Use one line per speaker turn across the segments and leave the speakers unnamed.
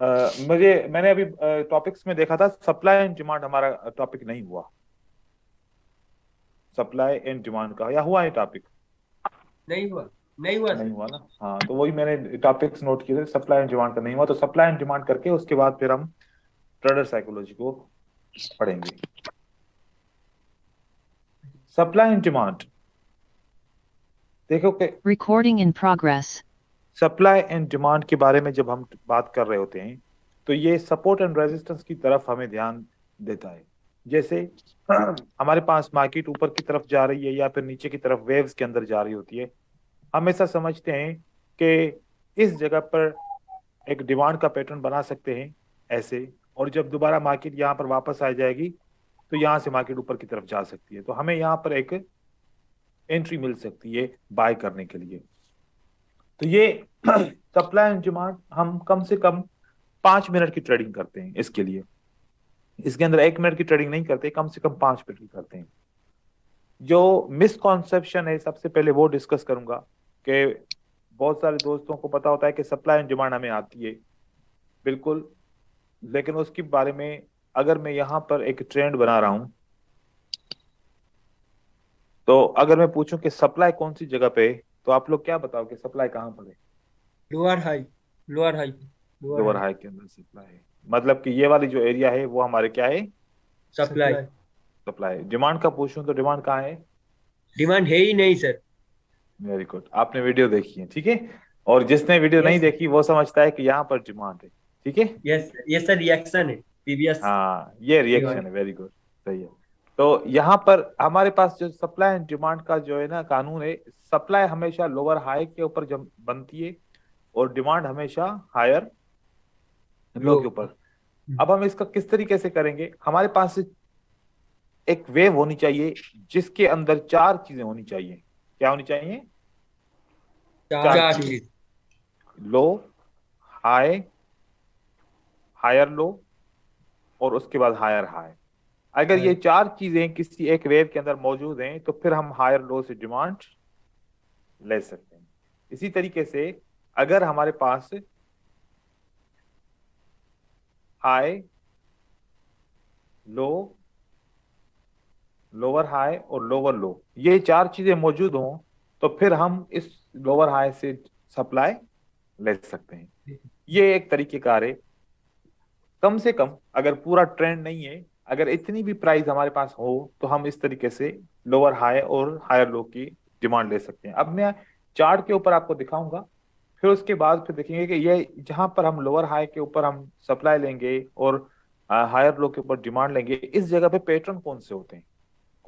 मैंने अभी टॉपिक्स में देखा था, सप्लाई एंड डिमांड हमारा टॉपिक नहीं हुआ। सप्लाई एंड डिमांड का या हुआ है टॉपिक?
नहीं हुआ, नहीं हुआ
नहीं
सर।
हुआ ना। हाँ, तो वही मैंने टॉपिक्स नोट किए थे, सप्लाई एंड डिमांड का नहीं हुआ, तो सप्लाई एंड डिमांड करके उसके बाद फिर हम ट्रेडर साइकोलॉजी को पढ़ेंगे। सप्लाई एंड डिमांड, देखो कि
Recording in progress.
Supply and demand के बारे में जब हम बात कर रहे होते हैं, तो ये सपोर्ट एंड रेजिस्टेंस की तरफ हमें ध्यान देता है। जैसे हमारे पास मार्केट ऊपर की तरफ जा रही है या फिर नीचे की तरफ वेव्स के अंदर जा रही होती है, हमेशा समझते हैं कि इस जगह पर एक डिमांड का पैटर्न बना सकते हैं ऐसे, और जब दोबारा मार्केट यहाँ पर वापस आ जाएगी तो यहाँ से मार्केट ऊपर की तरफ जा सकती है, तो हमें यहाँ पर एक एंट्री मिल सकती है बाय करने के लिए। तो ये सप्लाई एंड डिमांड हम कम से कम 5 मिनट की ट्रेडिंग करते हैं इसके लिए। इसके अंदर 1 मिनट की ट्रेडिंग नहीं करते, कम से कम 5 मिनट की करते हैं। जो मिसकॉन्सेप्शन है सबसे पहले वो डिस्कस करूंगा कि बहुत सारे दोस्तों को पता होता है कि सप्लाई एंड डिमांड हमें आती है, बिल्कुल, लेकिन उसके बारे में अगर मैं यहाँ पर एक ट्रेंड बना रहा हूं, तो अगर मैं पूछूं कि सप्लाई कौन सी जगह पे है, तो आप लोग क्या बताओ कि सप्लाई कहाँ पर है?
Lower high, lower high, lower
lower
high.
High के अंदर सप्लाई है, मतलब कि ये वाली जो एरिया है वो हमारे क्या है?
सप्लाई।
सप्लाई। डिमांड का पूछूं तो डिमांड कहाँ है?
डिमांड है ही नहीं सर।
वेरी गुड, आपने वीडियो देखी है, ठीक है। और जिसने वीडियो नहीं
यस सर।
देखी वो समझता है कि यहाँ पर डिमांड है, ठीक है।
यस सर, ये सर रिएक्शन है, प्रीवियस
हाँ, ये रिएक्शन
डिमांड।
है, वेरी गुड, सही है। तो यहाँ पर हमारे पास जो सप्लाई एंड डिमांड का जो है ना कानून है, सप्लाई हमेशा लोअर हाई के ऊपर जब बनती है और डिमांड हमेशा हायर लो
लो।
के ऊपर। अब हम इसका किस तरीके से करेंगे, हमारे पास एक वेव होनी चाहिए जिसके अंदर चार चीजें होनी चाहिए। क्या होनी चाहिए? चार
चार
चीजें।
चीज।
लो, हाई, हायर लो, और उसके बाद हायर हाई। अगर ये
हाई।
चार चीजें किसी एक वेव के अंदर मौजूद हैं तो फिर हम हायर लो से डिमांड ले सकते हैं। इसी तरीके से अगर हमारे पास हाई, लो, लोअर हाई और लोअर लो, ये चार चीजें मौजूद हों, तो फिर हम इस लोअर हाई से सप्लाई ले सकते हैं। ये एक तरीकेकार है। कम से कम अगर पूरा ट्रेंड नहीं है, अगर इतनी भी प्राइस हमारे पास हो, तो हम इस तरीके से लोअर हाई और हायर लो की डिमांड ले सकते हैं। अब मैं चार्ट के ऊपर आपको दिखाऊंगा, फिर उसके बाद फिर देखेंगे कि ये जहां पर हम लोअर हाई के ऊपर हम सप्लाई लेंगे और हायर लो के ऊपर डिमांड लेंगे, इस जगह पे पैटर्न कौन से होते हैं,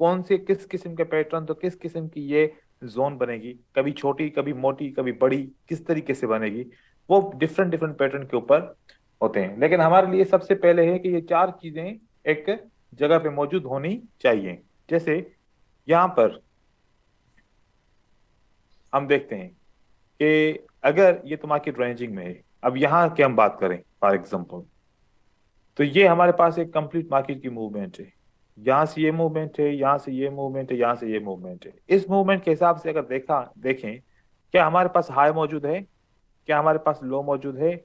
कौन से किस किस्म के पैटर्न, तो किस किस्म की ये जोन बनेगी, कभी छोटी कभी मोटी कभी बड़ी, किस तरीके से बनेगी, वो डिफरेंट डिफरेंट पैटर्न के ऊपर होते हैं। लेकिन हमारे लिए सबसे पहले है कि ये चार चीजें एक जगह पे मौजूद होनी चाहिए। जैसे यहाँ पर हम देखते हैं कि अगर ये तो मार्केट रेंजिंग में है, अब यहाँ की हम बात करें फॉर एग्जांपल, तो ये हमारे पास एक कंप्लीट मार्केट की मूवमेंट है। यहाँ से ये मूवमेंट है, यहाँ से ये मूवमेंट है, यहाँ से ये मूवमेंट है। इस मूवमेंट के हिसाब से अगर देखें, क्या हमारे पास हाई मौजूद है, क्या हमारे पास लो मौजूद है,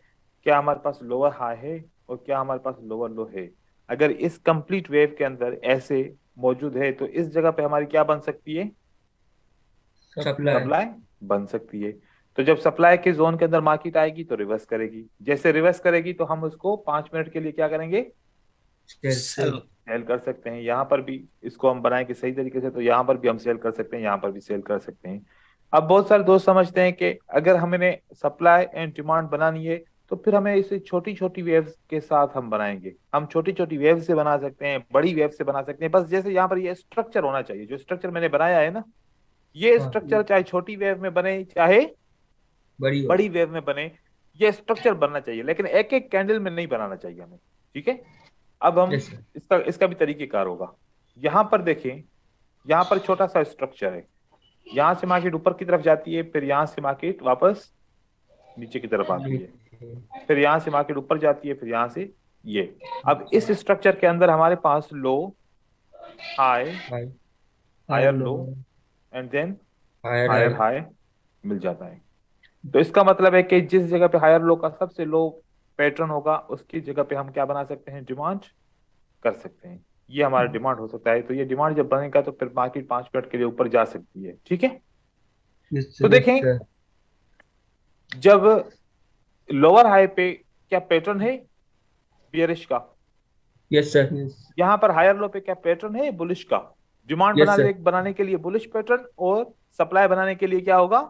क्या हमारे पास लोअर हाई है, और क्या हमारे पास लोअर लो है? अगर इस कंप्लीट वेव के अंदर ऐसे मौजूद है, तो इस जगह पे हमारी क्या बन सकती है?
सप्लाई।
सप्लाई बन सकती है। तो जब सप्लाई के जोन के अंदर मार्केट आएगी तो रिवर्स करेगी, जैसे रिवर्स करेगी तो हम उसको 5 मिनट के लिए क्या करेंगे?
सेल।
सेल कर सकते हैं। यहाँ पर भी इसको हम बनाएंगे सही तरीके से, तो यहाँ पर भी हम सेल कर सकते हैं, यहाँ पर भी सेल कर सकते हैं। अब बहुत सारे दोस्त समझते हैं कि अगर हमने सप्लाई एंड डिमांड बनानी है तो फिर हमें इसे छोटी छोटी वेव्स के साथ हम बनाएंगे। हम छोटी छोटी वेव से बना सकते हैं, बड़ी वेव से बना सकते हैं, बस जैसे यहाँ पर ये स्ट्रक्चर होना चाहिए, जो स्ट्रक्चर मैंने बनाया है ना, ये
हाँ।
स्ट्रक्चर चाहे छोटी वेव में बने चाहे
बड़ी हो।
बड़ी वेव में बने, ये स्ट्रक्चर बनना चाहिए, लेकिन एक एक कैंडल में नहीं बनाना चाहिए हमें, ठीक है। अब हम
यस सर।
इसका इसका भी तरीकेकार होगा। यहाँ पर देखें, यहाँ पर छोटा सा स्ट्रक्चर है, यहाँ से मार्केट ऊपर की तरफ जाती है, फिर यहाँ से मार्केट वापस नीचे की तरफ आती है, फिर यहाँ से मार्केट ऊपर जाती है, फिर यहाँ से ये। अब इस स्ट्रक्चर के अंदर हमारे पास low, high,
high. Higher
higher
low.
Low, and then
higher
higher
high.
High मिल जाता है। तो इसका मतलब है कि जिस जगह पे हायर लो का सबसे लो पैटर्न होगा उसकी जगह पे हम क्या बना सकते हैं, डिमांड कर सकते हैं। ये हमारा डिमांड हो सकता है। तो ये डिमांड जब बनेगा तो फिर मार्केट 5 मिनट के लिए ऊपर जा सकती है। ठीक है, तो देखें जब लोअर हाई पे क्या पैटर्न है बियरिश का,
यस सर,
यहाँ पर हायर लो पे क्या पैटर्न है, बुलिश का। डिमांड
यस सर,
बनाने के लिए बुलिश पैटर्न और सप्लाई बनाने के लिए क्या होगा,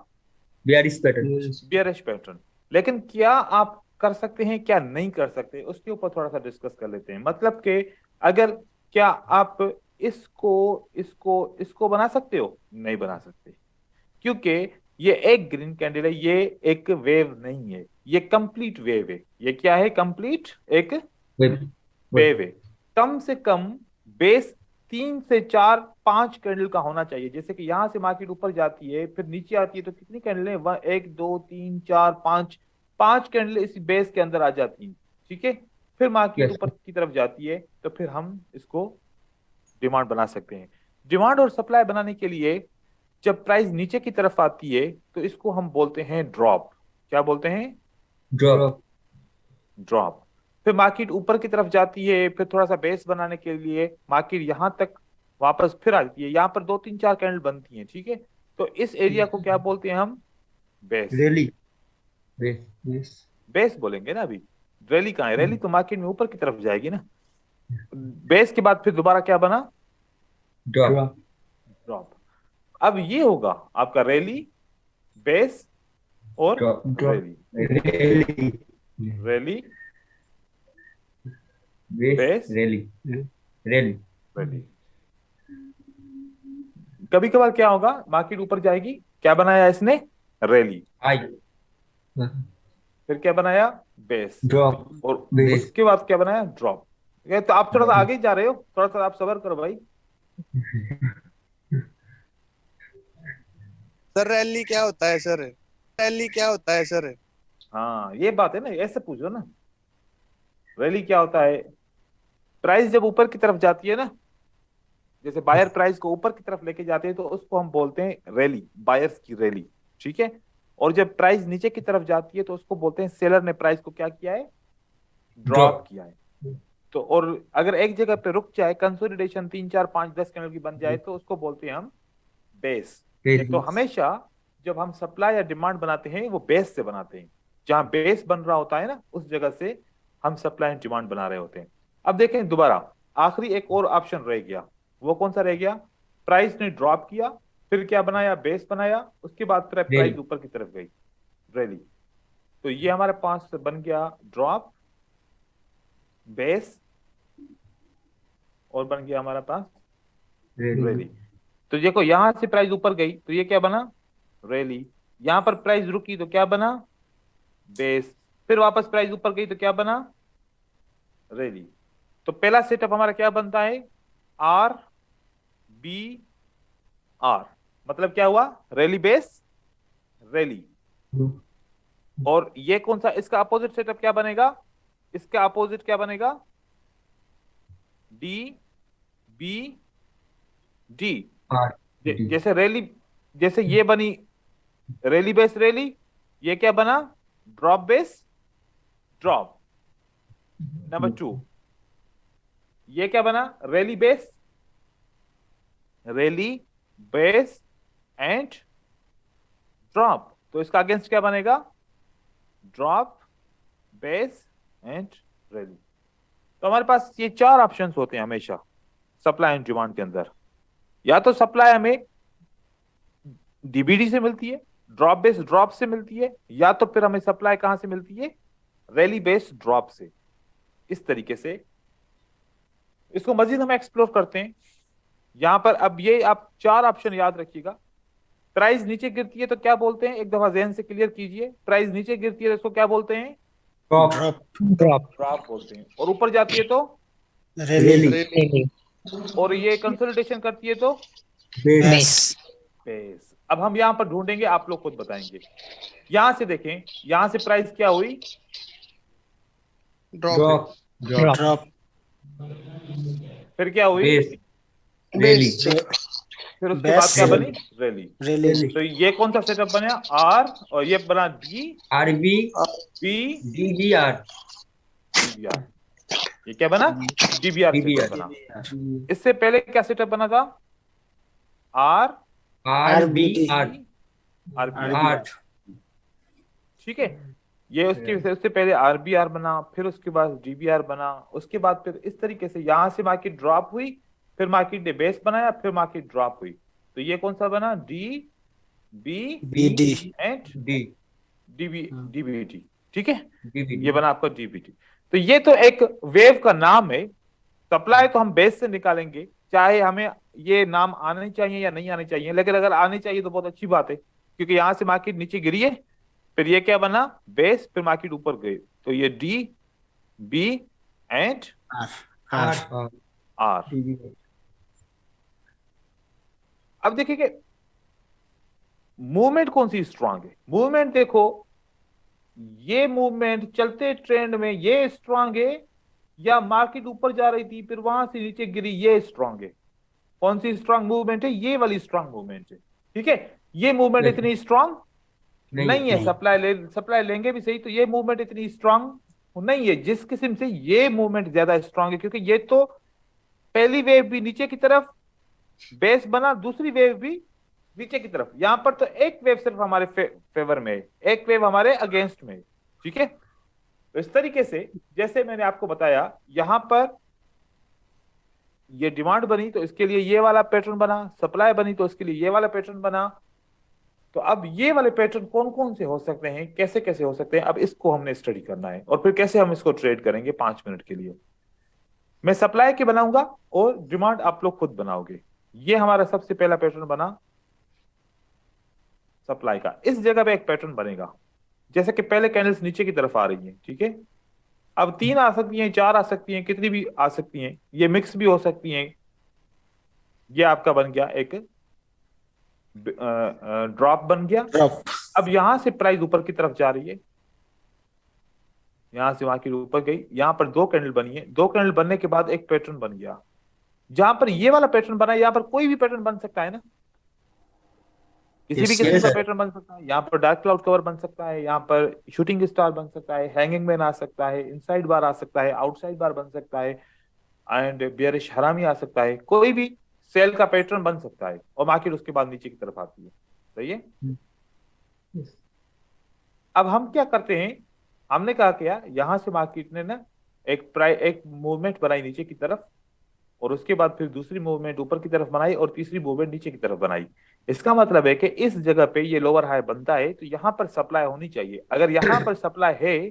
बियरिश पैटर्न।
Bearish pattern. लेकिन क्या आप कर सकते हैं, क्या नहीं कर सकते, उसके ऊपर थोड़ा सा डिस्कस कर लेते हैं। मतलब कि अगर क्या आप इसको इसको इसको बना सकते हो, नहीं बना सकते, क्योंकि ये एक ग्रीन कैंडल है, ये एक वेव नहीं है, ये कंप्लीट वेव है। ये क्या है, कंप्लीट एक वेव है। कम से कम बेस 3 से 4 5 कैंडल का होना चाहिए। जैसे कि यहां से मार्केट ऊपर जाती है फिर नीचे आती है तो कितनी कैंडल है, 1 2 3 4 5, 5 कैंडल इस बेस के अंदर आ जाती है। ठीक है, फिर मार्केट
यस
ऊपर की तरफ जाती है तो फिर हम इसको डिमांड बना सकते हैं। डिमांड और सप्लाई बनाने के लिए जब प्राइस नीचे की तरफ आती है तो इसको हम बोलते हैं ड्रॉप। क्या बोलते हैं,
ड्रॉप।
ड्रॉप। फिर मार्केट ऊपर की तरफ जाती है, फिर थोड़ा सा बेस बनाने के लिए मार्केट यहां तक वापस फिर आती है, यहाँ पर 2 3 4 कैंडल बनती हैं। ठीक है, तो इस एरिया को क्या बोलते हैं हम, बेस।
रैली, बेस,
बेस बोलेंगे ना अभी, रैली कहाँ है, रैली तो मार्केट में ऊपर की तरफ जाएगी ना। बेस के बाद फिर दोबारा क्या बना,
ड्रॉप।
ड्रॉप। अब ये होगा आपका रैली, बेस और rally,
rally,
rally,
base, rally, rally.
Rally. कभी कभार क्या होगा, मार्केट ऊपर जाएगी, क्या बनाया इसने, रैली,
आई,
फिर क्या बनाया, बेस,
ड्रॉप,
और
बेस।
उसके बाद क्या बनाया, ड्रॉप। तो आप थोड़ा सा आगे ही जा रहे हो, थोड़ा सा आप सब्र करो भाई।
सर रैली क्या होता है सर, रैली क्या होता है सर?
हाँ ये बात है ना, ऐसे पूछो ना, रैली क्या होता है। प्राइस जब ऊपर की तरफ जाती है ना, जैसे बायर प्राइस को ऊपर की तरफ लेके जाते हैं तो उसको हम बोलते हैं रैली, बायर्स की रैली। ठीक है, और जब प्राइस नीचे की तरफ जाती है तो उसको बोलते हैं सेलर ने प्राइस को क्या किया है, ड्रॉप किया है। तो और अगर एक जगह पे रुक जाए, कंसोलिडेशन 3 4 5 10 कैंडल की बन जाए तो उसको बोलते हैं हम बेस। तो हमेशा जब हम सप्लाई या डिमांड बनाते हैं वो बेस से बनाते हैं, जहां बेस बन रहा होता है ना उस जगह से हम सप्लाई एंड डिमांड बना रहे होते हैं। अब देखें दोबारा, आखिरी एक और ऑप्शन रह गया, वो कौन सा रह गया, प्राइस ने ड्रॉप किया, फिर क्या बनाया, बेस बनाया, उसके बाद फिर प्राइस ऊपर की तरफ गई, रैली। तो ये हमारे पास बन गया ड्रॉप, बेस, और बन गया हमारे पास रैली। तो देखो यहां से प्राइस ऊपर गई तो ये क्या बना, रैली। यहां पर प्राइस रुकी तो क्या बना, बेस। फिर वापस प्राइस ऊपर गई तो क्या बना, रैली। तो पहला सेटअप हमारा क्या बनता है, आर बी आर, मतलब क्या हुआ, रैली बेस रैली। और ये कौन सा, इसका अपोजिट सेटअप क्या बनेगा, इसका अपोजिट क्या बनेगा, डी बी डी। जैसे रैली, जैसे ये बनी रैली बेस रैली, ये क्या बना, ड्रॉप बेस ड्रॉप। नंबर 2, ये क्या बना, rally base rally base and drop. तो इसका अगेंस्ट क्या बनेगा, ड्रॉप बेस एंड रैली। तो हमारे पास ये 4 ऑप्शंस होते हैं हमेशा सप्लाई एंड डिमांड के अंदर। या तो सप्लाई हमें डीबीडी से मिलती है, ड्रॉप बेस ड्रॉप से मिलती है, या तो फिर हमें सप्लाई कहां से मिलती है, रैली बेस ड्रॉप से। इस तरीके से इसको मजीद हम एक्सप्लोर करते हैं। यहां पर अब ये आप 4 ऑप्शन याद रखिएगा। प्राइस नीचे गिरती है तो क्या बोलते हैं, एक दफा जहन से क्लियर कीजिए, प्राइस नीचे गिरती है तो इसको क्या बोलते हैं, ड्रॉप बोलते हैं। और ऊपर जाती है तो
रैली।
और ये कंसोलिडेशन करती है तो
बेस।
बेस। अब हम यहां पर ढूंढेंगे, आप लोग खुद बताएंगे। यहां से देखें, यहां से प्राइस क्या हुई,
ड्रॉप। ड्रॉप।
फिर क्या हुई,
बेस।
फिर उसके बाद क्या बनी, रैली।
रैली।
तो ये कौन सा सेटअप बना, आर, और ये बना D,
R B,
B,
D B R,
DBR. ये क्या बना? डीबीआर
DBR
सेटअप बना। इससे पहले क्या सेटअप बना था? R
RBR
RBR. ठीक है, ये उससे पहले आरबीआर बना, फिर उसके बाद डीबीआर बना, उसके बाद फिर इस तरीके से यहां से मार्केट ड्रॉप हुई, फिर मार्केट ने बेस बनाया, फिर मार्केट ड्रॉप हुई। तो ये कौन सा बना? D B and DBT. ठीक है, ये बना आपका डीबीटी। तो ये तो एक वेव का नाम है। सप्लाई तो हम बेस से निकालेंगे, चाहे हमें ये नाम आने चाहिए या नहीं आने चाहिए, लेकिन अगर आने चाहिए तो बहुत अच्छी बात है, क्योंकि यहां से मार्केट नीचे गिरी है, फिर ये क्या बना? बेस, फिर मार्केट ऊपर गई। तो ये D B and
R
R. अब देखिए कि मूवमेंट कौन सी स्ट्रांग है। मूवमेंट देखो, ये मूवमेंट चलते ट्रेंड में ये स्ट्रांग है, या मार्केट ऊपर जा रही थी फिर वहां से नीचे गिरी, ये स्ट्रांग है। कौन सी स्ट्रांग मूवमेंट है? ये वाली स्ट्रांग मूवमेंट है। ठीक है, ये मूवमेंट इतनी स्ट्रांग नहीं है। सप्लाई लेंगे भी सही तो ये मूवमेंट इतनी स्ट्रांग नहीं है। जिस किस्म से ये मूवमेंट ज्यादा स्ट्रांग है, क्योंकि ये तो पहली वेव भी नीचे की तरफ बेस बना, दूसरी वेव भी नीचे की तरफ। यहां पर तो एक वेव सिर्फ हमारे फेवर में है, एक वेव हमारे अगेंस्ट में है। ठीक है, तो इस तरीके से जैसे मैंने आपको बताया, यहां पर ये डिमांड बनी तो इसके लिए ये वाला पैटर्न बना, सप्लाई बनी तो इसके लिए ये वाला पैटर्न बना। तो अब ये वाले पैटर्न कौन कौन से हो सकते हैं, कैसे कैसे हो सकते हैं, अब इसको हमने स्टडी करना है, और फिर कैसे हम इसको ट्रेड करेंगे 5 मिनट के लिए। मैं सप्लाई के बनाऊंगा और डिमांड आप लोग खुद बनाओगे। ये हमारा सबसे पहला पैटर्न बना सप्लाई का। इस जगह पे एक पैटर्न बनेगा, जैसे कि पहले कैंडल्स नीचे की तरफ आ रही हैं। ठीक है, अब 3 आ सकती हैं, 4 आ सकती हैं, कितनी भी आ सकती हैं, ये मिक्स भी हो सकती हैं। ये आपका बन गया एक ड्रॉप बन गया। अब यहां से प्राइस ऊपर की तरफ जा रही है, यहां से मार्केट ऊपर गई, यहां पर 2 कैंडल बनी है। 2 कैंडल बनने के बाद एक पैटर्न बन गया, जहां पर ये वाला पैटर्न बना है। यहां पर कोई भी पैटर्न बन सकता है ना, किसी भी किस्म का पैटर्न बन सकता है। यहाँ पर डार्क क्लाउड कवर बन सकता है, यहाँ पर शूटिंग स्टार बन सकता है, हैंगिंग मैन आ सकता है, इनसाइड बार आ सकता है, आउटसाइड बार बन सकता है, एंड बियरिश हरामी आ सकता है। कोई भी सेल का पैटर्न बन सकता है, और मार्केट उसके बाद नीचे की तरफ आती है। सही है। अब हम क्या करते हैं, हमने कहा क्या, यहां से मार्केट ने ना एक मूवमेंट बनाई नीचे की तरफ, और उसके बाद फिर दूसरी मूवमेंट ऊपर की तरफ बनाई, और तीसरी मूवमेंट नीचे की तरफ बनाई। इसका मतलब है कि इस जगह पे ये लोअर हाई बनता है तो यहां पर सप्लाई होनी चाहिए। अगर यहां पर सप्लाई है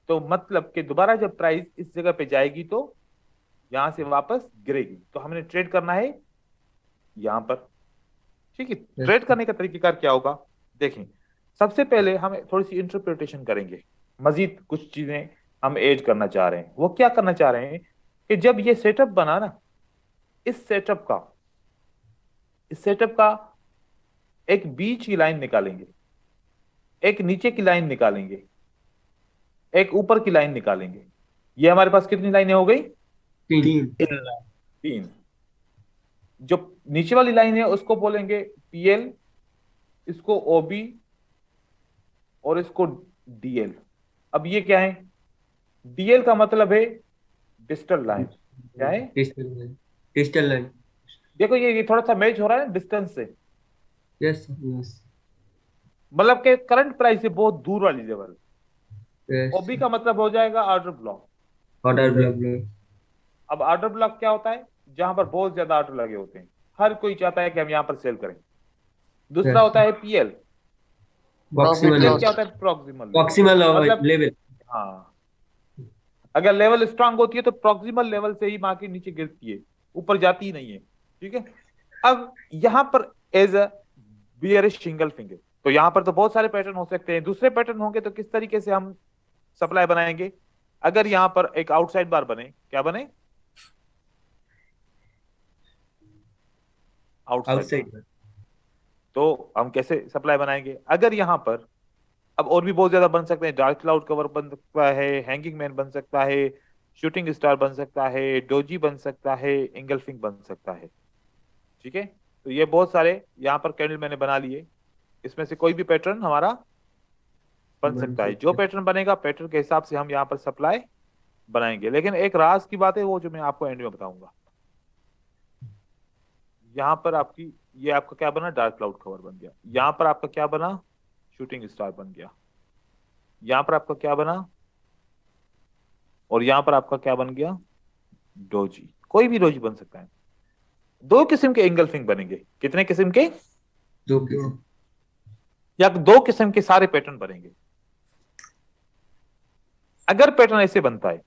तो मतलब कि दोबारा जब प्राइस इस जगह पे जाएगी तो यहां से वापस गिरेगी। तो हमने ट्रेड करना है यहां पर। ठीक है, ट्रेड करने का तरीकेकार क्या होगा, देखें। सबसे पहले हम थोड़ी सी इंटरप्रिटेशन करेंगे, मजीद कुछ चीजें हम ऐड करना चाह रहे हैं। वो क्या करना चाह रहे हैं कि जब ये सेटअप बना ना, इस सेटअप का एक बीच की लाइन निकालेंगे, एक नीचे की लाइन निकालेंगे, एक ऊपर की लाइन निकालेंगे। ये हमारे पास कितनी लाइनें हो गई? 3। जो नीचे वाली लाइन है उसको बोलेंगे पीएल, इसको ओबी, और इसको डीएल। अब ये क्या है? डीएल का मतलब है डिस्टल लाइन। क्या है?
Digital line.
देखो ये थोड़ा सा मैच हो रहा है डिस्टेंस से।
यस यस
मतलब के करंट प्राइस से बहुत दूर वाली लेवल।
यस।
ओबी का मतलब हो जाएगा ऑर्डर ब्लॉक।
Order block.
अब ऑर्डर ब्लॉक क्या होता है? जहां पर बहुत ज्यादा ऑर्डर लगे होते हैं, हर कोई चाहता है कि हम यहां पर सेल करें। दूसरा होता है पीएल। पीएल क्या होता है?
प्रॉक्सिमल
मतलब
लेवल।
हाँ, अगर लेवल स्ट्रांग होती है तो प्रॉक्सिमल लेवल से ही मार्केट नीचे गिरती है, ऊपर जाती ही नहीं है। ठीक है, अब यहां पर as a bearish single finger, तो यहां पर तो बहुत सारे पैटर्न हो सकते हैं। दूसरे पैटर्न होंगे तो किस तरीके से हम सप्लाई बनाएंगे? अगर यहां पर एक आउटसाइड बार बने, क्या बने? आउटसाइड। तो हम कैसे सप्लाई बनाएंगे? अगर यहां पर अब और भी बहुत ज्यादा बन सकते हैं, डार्क क्लाउड कवर बन सकता है, हैंगिंग मैन बन सकता है, शूटिंग स्टार बन सकता है, डोजी बन सकता है, एंगल्फिंग बन सकता है। ठीक है, तो ये बहुत सारे यहाँ पर कैंडल मैंने बना लिए, इसमें से कोई भी पैटर्न हमारा बन सकता है। जो पैटर्न बनेगा पैटर्न के हिसाब से हम यहाँ पर सप्लाई बनाएंगे। लेकिन एक राज की बात है वो जो मैं आपको एंड में बताऊंगा। यहाँ पर आपकी ये आपका क्या बना, डार्क क्लाउड कवर बन गया। यहाँ पर आपका क्या बना, शूटिंग स्टार बन गया। यहाँ पर आपका क्या बना, और यहाँ पर आपका क्या बन गया, डोजी। कोई भी डोजी बन सकता है। दो किस्म के एंगल्फिंग बनेंगे। कितने किस्म के,
दो किस्म।
या दो किस्म के सारे पैटर्न बनेंगे। अगर पैटर्न ऐसे बनता है,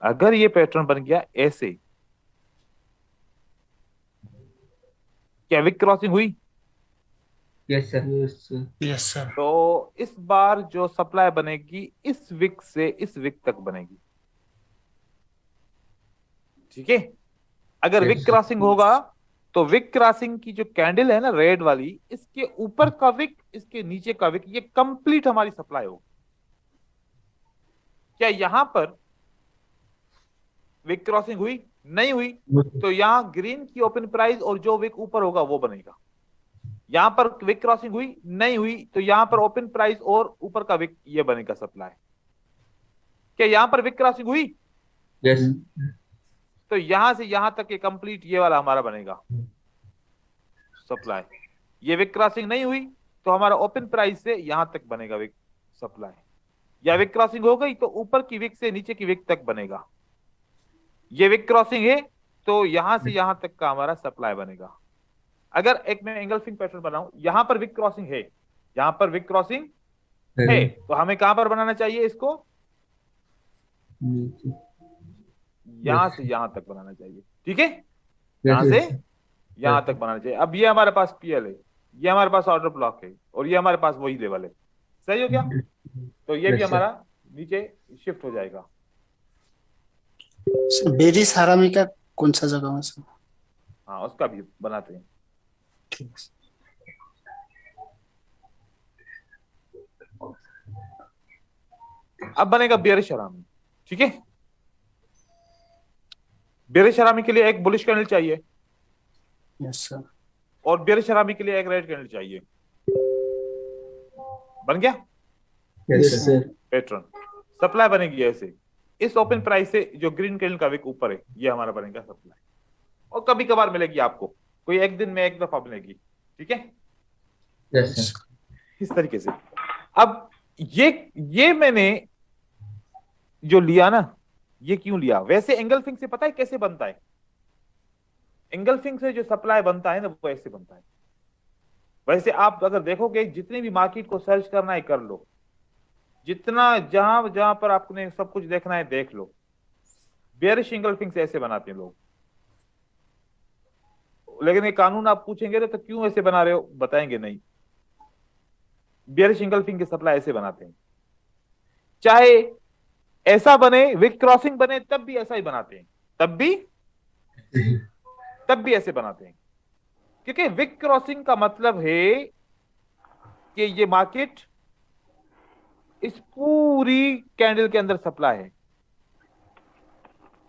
अगर ये पैटर्न बन गया ऐसे, क्या विक क्रॉसिंग हुई?
Yes sir, yes sir,
yes sir.
तो इस बार जो सप्लाई बनेगी इस विक से इस विक तक बनेगी। ठीक है। अगर विक क्रॉसिंग होगा तो विक क्रॉसिंग की जो कैंडल है ना रेड वाली, इसके ऊपर का विक इसके नीचे का विक, ये कंप्लीट हमारी सप्लाई होगी। क्या यहां पर विक क्रॉसिंग हुई? नहीं हुई। तो यहां ग्रीन की ओपन प्राइस और जो विक ऊपर होगा वो बनेगा। यहां पर विक क्रॉसिंग हुई? नहीं हुई। तो यहां पर ओपन प्राइस और ऊपर का विक ये बनेगा सप्लाई। क्या यहां पर विक क्रॉसिंग हुई?
यस,
तो यहां से यहां तक ये कंप्लीट ये वाला हमारा बनेगा सप्लाई। ये विक क्रॉसिंग नहीं हुई तो हमारा ओपन प्राइस से यहां तक बनेगा विक सप्लाई। या विक क्रॉसिंग हो गई तो ऊपर की विक से नीचे की विक तक बनेगा। ये विक क्रॉसिंग है तो यहां से यहां तक का हमारा सप्लाई बनेगा। अगर एक मैं एंगल्फिंग पैटर्न बनाऊं, यहां पर विक क्रॉसिंग है, यहां पर विक क्रॉसिंग है, तो हमें कहां पर बनाना चाहिए इसको? यहां से यहां तक बनाना चाहिए। ठीक है, यहां से यहां तक बनाना चाहिए। अब ये हमारे पास पीएल है, ये हमारे पास ऑर्डर ब्लॉक है, और ये हमारे पास वही लेवल है। सही हो गया? तो ये भी हमारा नीचे शिफ्ट हो जाएगा।
बेरी सारामी का कौन सा जगह में सर?
हाँ, उसका भी बनाते हैं।
ठीक है।
अब बनेगा बेरिश हरामी। ठीक है, बेरिश हरामी के लिए एक बुलिश कैंडल चाहिए,
यस सर।
और बेरिश हरामी के लिए एक रेड कैंडल चाहिए। बन गया
यस सर।
पैटर्न। सप्लाई बनेगी ऐसे, इस ओपन प्राइस से जो ग्रीन कैंडल का विक ऊपर है ये हमारा बनेगा सप्लाई। और कभी कभार मिलेगी आपको, कोई एक दिन में एक दफा मिलेगी। ठीक है,
यस सर।
इस तरीके से। अब ये मैंने जो लिया ना, ये क्यों लिया? वैसे एंगल्फिंग से पता है कैसे बनता है? एंगल्फिंग से जो सप्लाई बनता है ना वो ऐसे बनता है। वैसे आप अगर देखोगे जितनी भी मार्केट को सर्च करना है कर लो, जितना जहां जहां पर आपने सब कुछ देखना है देख लो। बेयरिश एंगल्फिंग से ऐसे बनाते हैं लोग। लेकिन ये कानून आप पूछेंगे तो क्यों ऐसे बना रहे हो, बताएंगे नहीं। बेयरिश एंगल्फिंग की सप्लाई ऐसे बनाते हैं। चाहे ऐसा बने, विक क्रॉसिंग बने, तब भी ऐसा ही बनाते हैं। तब भी ऐसे बनाते हैं, क्योंकि विक क्रॉसिंग का मतलब है कि ये मार्केट इस पूरी कैंडल के अंदर सप्लाई है।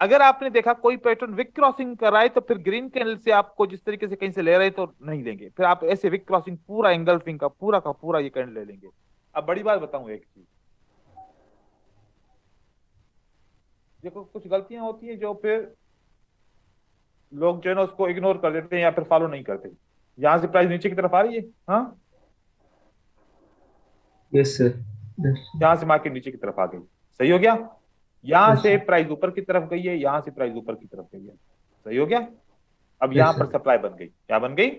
अगर आपने देखा कोई पैटर्न विक क्रॉसिंग कर रहा है तो फिर ग्रीन कैंडल से आपको जिस तरीके से कहीं से ले रहे हैं तो नहीं लेंगे, फिर आप ऐसे विक क्रॉसिंग पूरा एंगल्फिंग का पूरा ये कैंडल ले लेंगे। अब बड़ी बात बताऊं एक चीज, देखो कुछ गलतियां होती है जो फिर लोग जो है ना उसको इग्नोर कर देते हैं या फिर फॉलो नहीं करते। यहां से प्राइस नीचे की तरफ आ रही है, हाँ,
यस सर।
यहां से मार्केट नीचे की तरफ आ गई। सही हो गया? यहां से प्राइस ऊपर की तरफ गई है, यहां से प्राइस ऊपर की तरफ गई है। सही हो गया? अब यहां पर सप्लाई बन गई। क्या बन गई?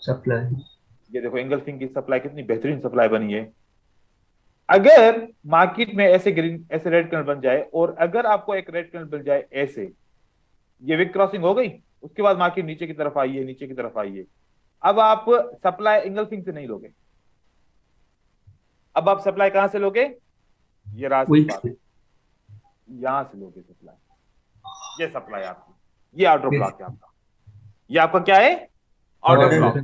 सप्लाई।
ये देखो एंगल्फिंग की सप्लाई कितनी बेहतरीन सप्लाई बनी है। अगर मार्केट में ऐसे ग्रीन ऐसे रेड कैंडल बन जाए, और अगर आपको एक रेड कैंडल बन जाए ऐसे, ये विक क्रॉसिंग हो गई, उसके बाद मार्केट नीचे की तरफ आई है, नीचे की तरफ आई है। अब आप सप्लाई एंगल्फिंग से नहीं लोगे। अब आप सप्लाई कहां से लोगे? ये रास्ते यहां से लोगे सप्लाई। ये सप्लाई आपकी, ये ऑर्डर ब्लॉक है आपका। ये आपका क्या है? Order block.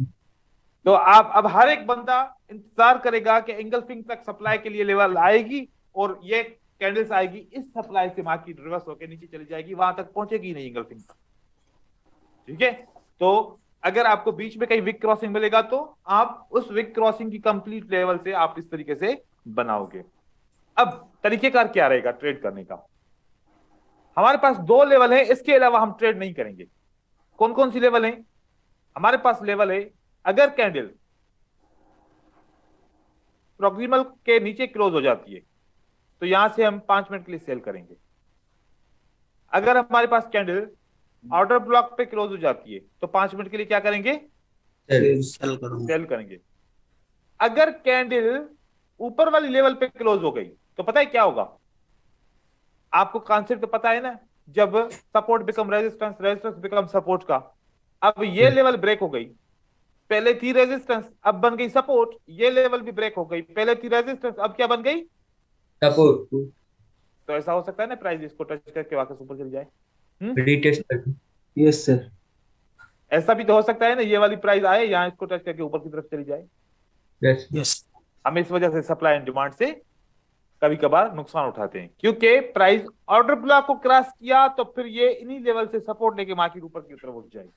तो आप अब हर एक बंदा इंतजार करेगा कि एंगल्फिंग तक सप्लाई के लिए लेवल आएगी और ये कैंडल्स आएगी, इस सप्लाई से मार्केट रिवर्स होकर नीचे चली जाएगी, वहां तक पहुंचेगी नहीं एंगल्फिंग तक। ठीक है, तो अगर आपको बीच में कहीं विक क्रॉसिंग मिलेगा तो आप उस विक क्रॉसिंग की कंप्लीट लेवल से आप इस तरीके से बनाओगे। अब तरीकेकार क्या रहेगा ट्रेड करने का? हमारे पास दो लेवल है, इसके अलावा हम ट्रेड नहीं करेंगे। कौन कौन सी लेवल है हमारे पास? लेवल है, अगर कैंडल प्रॉक्सिमल के नीचे क्लोज हो जाती है तो यहां से हम 5 मिनट के लिए सेल करेंगे। अगर हमारे पास कैंडल ऑर्डर ब्लॉक पे क्लोज हो जाती है तो 5 मिनट के लिए क्या करेंगे?
सेल करूंगा।
सेल करेंगे। अगर कैंडल ऊपर वाली लेवल पे क्लोज हो गई तो पता है क्या होगा? आपको कॉन्सेप्ट तो पता है ना, जब support become resistance, resistance become support का। अब ये लेवल ब्रेक हो गई, पहले थी रेजिस्टेंस अब बन गई सपोर्ट, ये लेवल भी ब्रेक हो गई, पहले थी रेजिस्टेंस अब क्या बन गई?
सपोर्ट।
तो ऐसा हो सकता है ना प्राइस इसको टच करके वापस ऊपर चली जाए।
रीटेस्ट करके। Yes sir.
ऐसा भी तो हो सकता है ना, ये वाली प्राइस आए यहाँ इसको टच करके ऊपर की तरफ चली जाए।
यस।
यस।
हम इस वजह से सप्लाई एंड डिमांड से कभी कभार नुकसान उठाते हैं, क्योंकि प्राइस ऑर्डर ब्लॉक को क्रॉस किया तो फिर ये इन्हीं लेवल से सपोर्ट लेके मार्केट ऊपर की तरफ उठ जाए।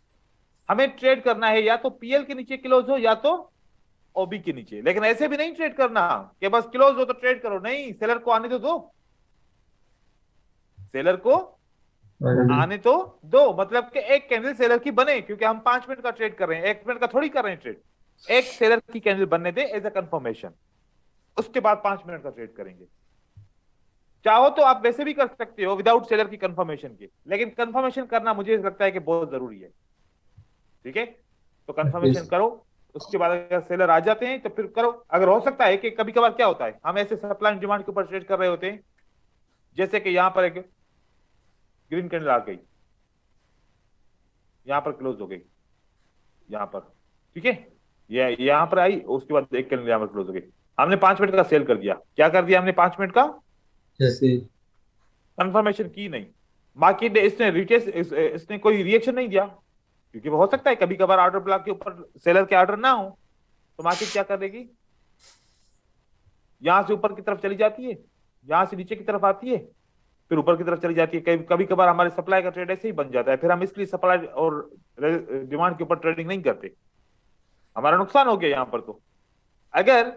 हमें ट्रेड करना है या तो पीएल के नीचे क्लोज हो या तो ओबी के नीचे, लेकिन ऐसे भी नहीं ट्रेड करना कि बस क्लोज हो तो ट्रेड करो। नहीं, सेलर को आने तो दो, सेलर को आने तो दो। मतलब कि एक कैंडल सेलर की बने, क्योंकि हम 5 मिनट का ट्रेड कर रहे हैं, 1 मिनट का थोड़ी कर रहे हैं ट्रेड। एक सेलर की कैंडल बनने दे एज अ कंफर्मेशन, उसके बाद 5 मिनट का ट्रेड करेंगे। चाहो तो आप वैसे भी कर सकते हो विदाउट सेलर की कंफर्मेशन के, लेकिन कंफर्मेशन करना मुझे लगता है कि बहुत जरूरी है। ठीक है, तो कंफर्मेशन करो, उसके बाद अगर सेलर आ जाते हैं तो फिर करो। अगर हो सकता है कि कभी कभार क्या होता है, हम ऐसे सप्लाई एंड डिमांड के ऊपर ट्रेड कर रहे होते हैं, जैसे कि यहां पर एक ग्रीन कैंडल आ गई, यहां पर क्लोज हो गई, यहां पर, ठीक है, ये यहां पर आई, उसके बाद एक कैंडल यहां पर क्लोज हो गई, हमने 5 मिनट का सेल कर दिया। क्या कर दिया हमने? 5 मिनट का कंफर्मेशन की नहीं। मार्केट ने इसने रिटेस्ट इसने कोई रिएक्शन नहीं दिया, क्योंकि वो हो सकता है कभी कभार ऑर्डर ब्लॉक के ऊपर सेलर के ऑर्डर ना हो, तो मार्केट क्या कर देगी? यहां से ऊपर की तरफ चली जाती है, यहां से नीचे की तरफ आती है, फिर ऊपर की तरफ चली जाती है। कभी कभार हमारे सप्लाई का ट्रेड ऐसे ही बन जाता है, फिर हम इसलिए सप्लाई और डिमांड के ऊपर ट्रेडिंग नहीं करते, हमारा नुकसान हो गया यहां पर। तो अगर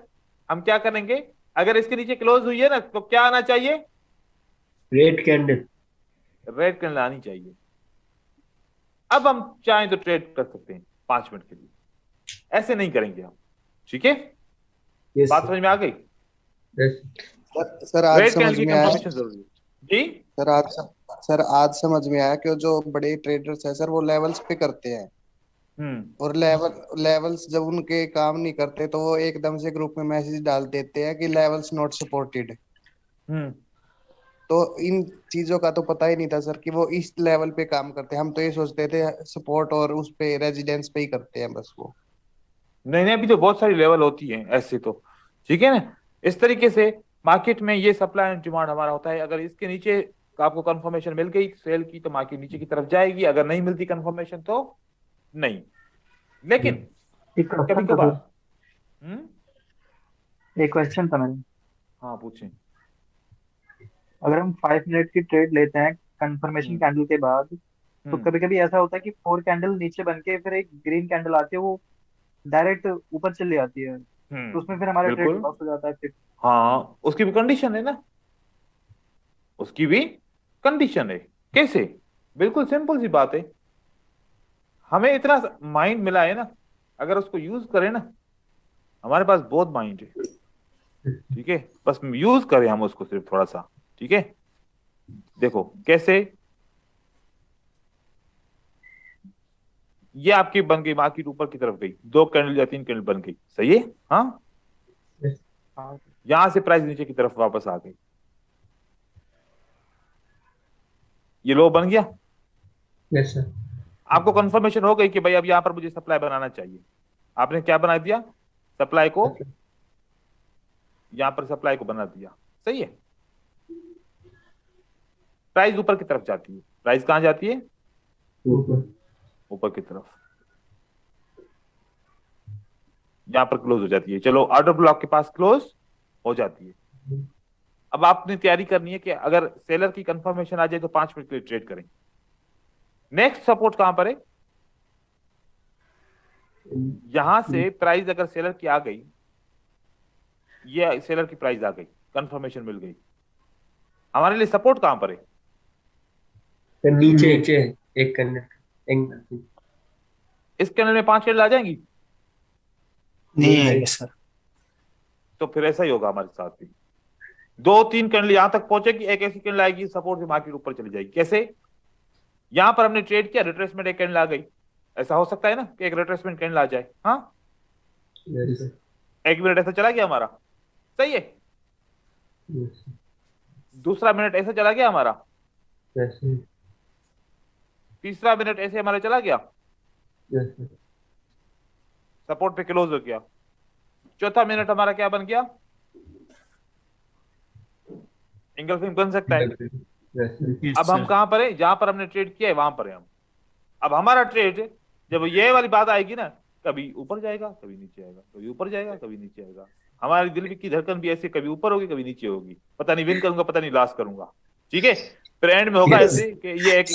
हम क्या करेंगे, अगर इसके नीचे क्लोज हुई है ना तो क्या आना चाहिए?
Red candle.
रेड कैंडल आनी चाहिए। अब हम चाहें तो ट्रेड कर सकते हैं 5 मिनट के लिए, ऐसे नहीं करेंगे हम। ठीक है, बात समझ में आ गई?
सर आज
रेड कैंडल
समझ
की
में आया
कंफर्मेशन जरूरी है जी।
सर आज समझ में आया कि जो बड़े ट्रेडर्स है सर वो लेवल्स पे करते हैं, और लेवल्स जब उनके काम नहीं करते तो वो एकदम से ग्रुप में मैसेज डाल देते हैं कि लेवल्स नॉट सपोर्टेड। तो इन चीजों का तो पता ही नहीं था सर कि वो इस लेवल पे काम करते हैं। हम तो ये सोचते थे सपोर्ट और उस पे रेजिडेंस पे ही करते हैं बस वो।
नहीं नहीं, अभी तो बहुत सारी लेवल होती है ऐसे तो। ठीक है ना, इस तरीके से मार्केट में ये सप्लाई एंड डिमांड हमारा होता है। अगर इसके नीचे आपको कंफर्मेशन मिल गई सेल की तो मार्केट नीचे की तरफ जाएगी, अगर नहीं मिलती कंफर्मेशन तो नहीं। लेकिन
एक
कभी
क्वेश्चन था
कभार
एक क्वेश्चन था मेरा।
हाँ पूछें।
अगर हम 5 मिनट की ट्रेड लेते हैं कंफर्मेशन कैंडल के बाद, तो कभी कभी ऐसा होता है कि 4 कैंडल नीचे बन के फिर एक ग्रीन कैंडल आती है, वो डायरेक्ट ऊपर चली जाती है, तो उसमें फिर हमारा ट्रेड
बिल्कुल,
लॉस हो जाता है फिर।
हाँ उसकी भी कंडीशन है ना, उसकी भी कंडीशन है। कैसे? बिल्कुल सिंपल सी बात है, हमें इतना माइंड मिला है ना, अगर उसको यूज करें ना, हमारे पास बहुत माइंड है। ठीक है, बस यूज करें हम उसको सिर्फ थोड़ा सा। ठीक है, देखो कैसे, ये आपकी बन गई मार्केट ऊपर की तरफ गई, 2 कैंडल या 3 कैंडल बन गई, सही है? हाँ, यहां से प्राइस नीचे की तरफ वापस आ गई, ये लो बन गया।
Yes sir.
आपको कंफर्मेशन हो गई कि भाई अब यहां पर मुझे सप्लाई बनाना चाहिए, आपने क्या बना दिया? सप्लाई को, यहां पर सप्लाई को बना दिया, सही है। प्राइस ऊपर की तरफ जाती है, प्राइस कहां जाती है? ऊपर की तरफ, यहां पर क्लोज हो जाती है। चलो ऑर्डर ब्लॉक के पास क्लोज हो जाती है। अब आपने तैयारी करनी है कि अगर सेलर की कंफर्मेशन आ जाए तो 5 मिनट के लिए ट्रेड करें। नेक्स्ट सपोर्ट कहां पर है? यहां से प्राइस अगर सेलर की आ गई, ये सेलर की प्राइस आ गई, कंफर्मेशन मिल गई, हमारे लिए सपोर्ट कहां पर है?
तो नीचे नीचे एक कैंडल
इस कैंडल में 5 कैंडल आ जाएंगी,
नहीं आएगा सर।
तो फिर ऐसा ही होगा हमारे साथ भी। 2-3 कैंडल यहां तक पहुंचेगी, एक ऐसी कैंडल आएगी सपोर्ट से मार्केट ऊपर चली जाएगी। कैसे? यहां पर हमने ट्रेड किया, रिट्रेसमेंट एक कैंडल आ गई, ऐसा हो सकता है ना कि एक रिट्रेसमेंट कैंडल आ जाए। हाँ, एक मिनट ऐसा चला गया हमारा, सही है। दूसरा मिनट ऐसा चला गया हमारा, तीसरा मिनट ऐसे हमारा चला गया, सपोर्ट पे क्लोज हो गया। चौथा मिनट हमारा क्या बन गया? इंगल्फिंग बन सकता है। अब हम कहां पर है? जहां पर हमने ट्रेड किया है वहां पर है हम। अब हमारा ट्रेड जब ये वाली बात आएगी ना, कभी ऊपर जाएगा, कभी नीचे आएगा, कभी ऊपर जाएगा, कभी नीचे आएगा। हमारे दिल की धड़कन भी ऐसे कभी ऊपर होगी, कभी नीचे होगी, पता नहीं विन करूंगा, पता नहीं लॉस करूंगा। ठीक है, फिर एंड में होगा ऐसे कि ये एक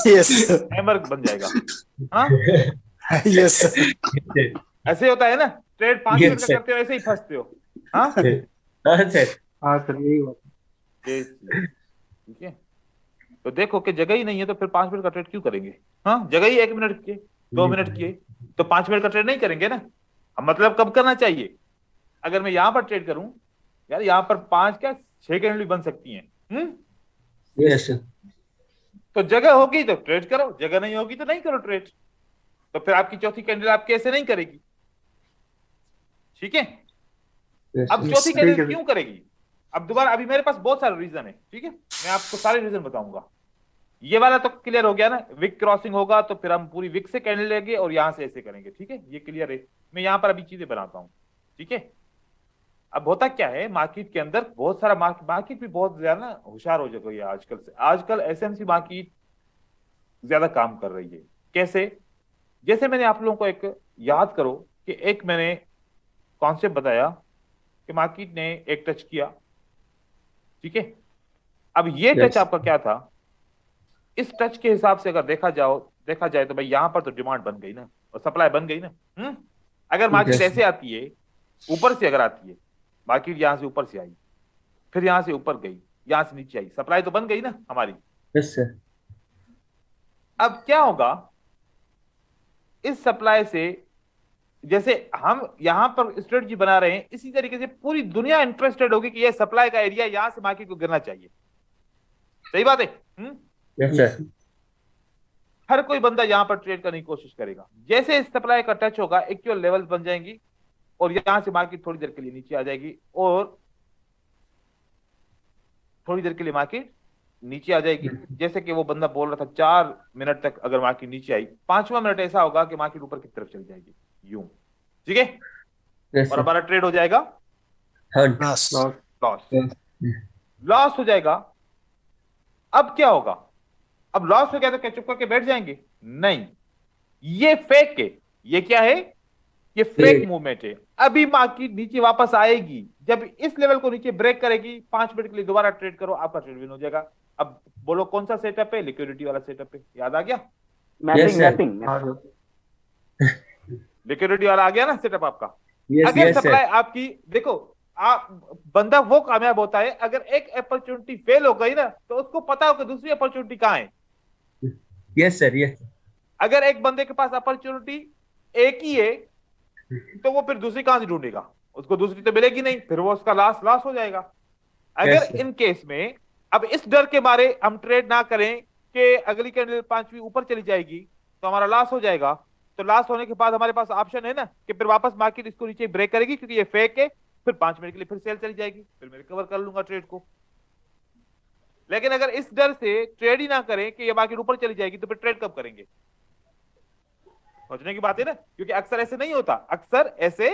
हैमर बन जाएगा। हाँ,
यस
ऐसे होता है ना, ट्रेड 5 मिनट का करते हो, ऐसे ही फंसते हो। हाँ
हाँ सर, यही बात है।
ठीक है, तो देखो कि जगह ही नहीं है तो फिर 5 मिनट का ट्रेड क्यों करेंगे? हाँ, जगह ही 1 मिनट की, 2 मिनट की है, तो 5 मिनट का ट्रेड नहीं करेंगे ना। अब मतलब कब करना चाहिए? अगर मैं यहां पर ट्रेड करूं, यार यहां पर 5 क्या 6 कैंडल भी बन सकती हैं।
यस
तो जगह होगी तो ट्रेड करो, जगह नहीं होगी तो नहीं करो ट्रेड। तो फिर आपकी चौथी कैंडल आपके ऐसे नहीं करेगी। ठीक है, अब चौथी कैंडल क्यों करेगी? अब दोबारा, अभी मेरे पास बहुत सारे रीजन है। ठीक है, मैं आपको सारे रीजन बताऊंगा। ये वाला तो क्लियर हो गया ना, विक क्रॉसिंग होगा तो फिर हम पूरी विक से कैंडल लेंगे और यहां से ऐसे करेंगे। ठीक है, ये क्लियर है। मैं यहां पर अभी चीजें बनाता हूं। ठीक है, अब होता क्या है मार्केट के अंदर, बहुत सारा मार्केट भी बहुत ज्यादा ना होशियार हो गई है आजकल से। आजकल एसएमसी मार्केट ज्यादा काम कर रही है। कैसे? जैसे मैंने आप लोगों को एक याद करो कि एक मैंने कॉन्सेप्ट बताया कि मार्केट ने एक टच किया। ठीक है, अब ये टच आपका क्या था? इस टच के हिसाब से अगर देखा जाए तो भाई यहां पर तो डिमांड बन गई ना और सप्लाई बन गई ना। अगर मार्केट ऐसे आती है, ऊपर से अगर आती है मार्केट, यहां से ऊपर से आई, फिर यहां से ऊपर गई, यहां से नीचे आई, सप्लाई तो बन गई ना हमारी।
Yes sir.
अब क्या होगा इस सप्लाई से? जैसे हम यहां पर स्ट्रेटजी बना रहे हैं, इसी तरीके से पूरी दुनिया इंटरेस्टेड होगी कि ये सप्लाई का एरिया यहां से मार्केट को गिरना चाहिए। सही बात है।
Yes sir.
हर कोई बंदा यहां पर ट्रेड करने की कोशिश करेगा। जैसे इस सप्लाई का टच होगा, इक्वल लेवल्स बन जाएंगी और यहां से मार्केट थोड़ी देर के लिए नीचे आ जाएगी और थोड़ी देर के लिए मार्केट नीचे आ जाएगी। जैसे कि वो बंदा बोल रहा था 4 मिनट तक अगर मार्केट नीचे आई, 5वां मिनट ऐसा होगा कि मार्केट ऊपर की तरफ चली जाएगी यूं। ठीक है, और हमारा ट्रेड हो जाएगा लॉस, लॉस हो जाएगा। अब क्या होगा? अब लॉस हो गया तो क्या चुप करके बैठ जाएंगे? नहीं, ये फेक है। ये क्या है? ये फेक मूवमेंट है। अभी मार्केट नीचे वापस आएगी, जब इस लेवल को नीचे ब्रेक करेगी, 5 मिनट के लिए दोबारा ट्रेड करो, आपका ट्रेड विन हो जाएगा। अब बोलो कौन सा सेटअप है? लिक्विडिटी वाला सेटअप है। याद आ गया? लिक्विडिटी वाला आ गया ना सेटअप आपका। अगर सप्लाई आपकी, देखो आप बंदा वो कामयाब होता है अगर एक अपॉर्चुनिटी फेल हो गई ना तो उसको पता हो कि दूसरी अपॉर्चुनिटी कहां है।
Yes sir, yes.
अगर एक बंदे के पास अपॉर्चुनिटी एक ही है तो वो फिर दूसरी कहां से ढूंढेगा? उसको दूसरी तो मिलेगी नहीं, फिर वो उसका लॉस हो जाएगा। अगर इन केस में अब इस डर के मारे हम ट्रेड ना करें कि अगली कैंडल 5वीं ऊपर चली जाएगी तो हमारा लॉस हो जाएगा, तो लॉस होने के बाद हमारे पास ऑप्शन है ना कि फिर वापस मार्केट इसको नीचे ब्रेक करेगी क्योंकि ये फेक है, फिर 5 मिनट के लिए फिर सेल चली जाएगी, फिर मैं रिकवर कर लूंगा ट्रेड को। लेकिन अगर इस डर से ट्रेड ही ना करें कि ये मार्केट ऊपर चली जाएगी तो फिर ट्रेड कब करेंगे? सोचने की बात है ना, क्योंकि अक्सर ऐसे नहीं होता। अक्सर ऐसे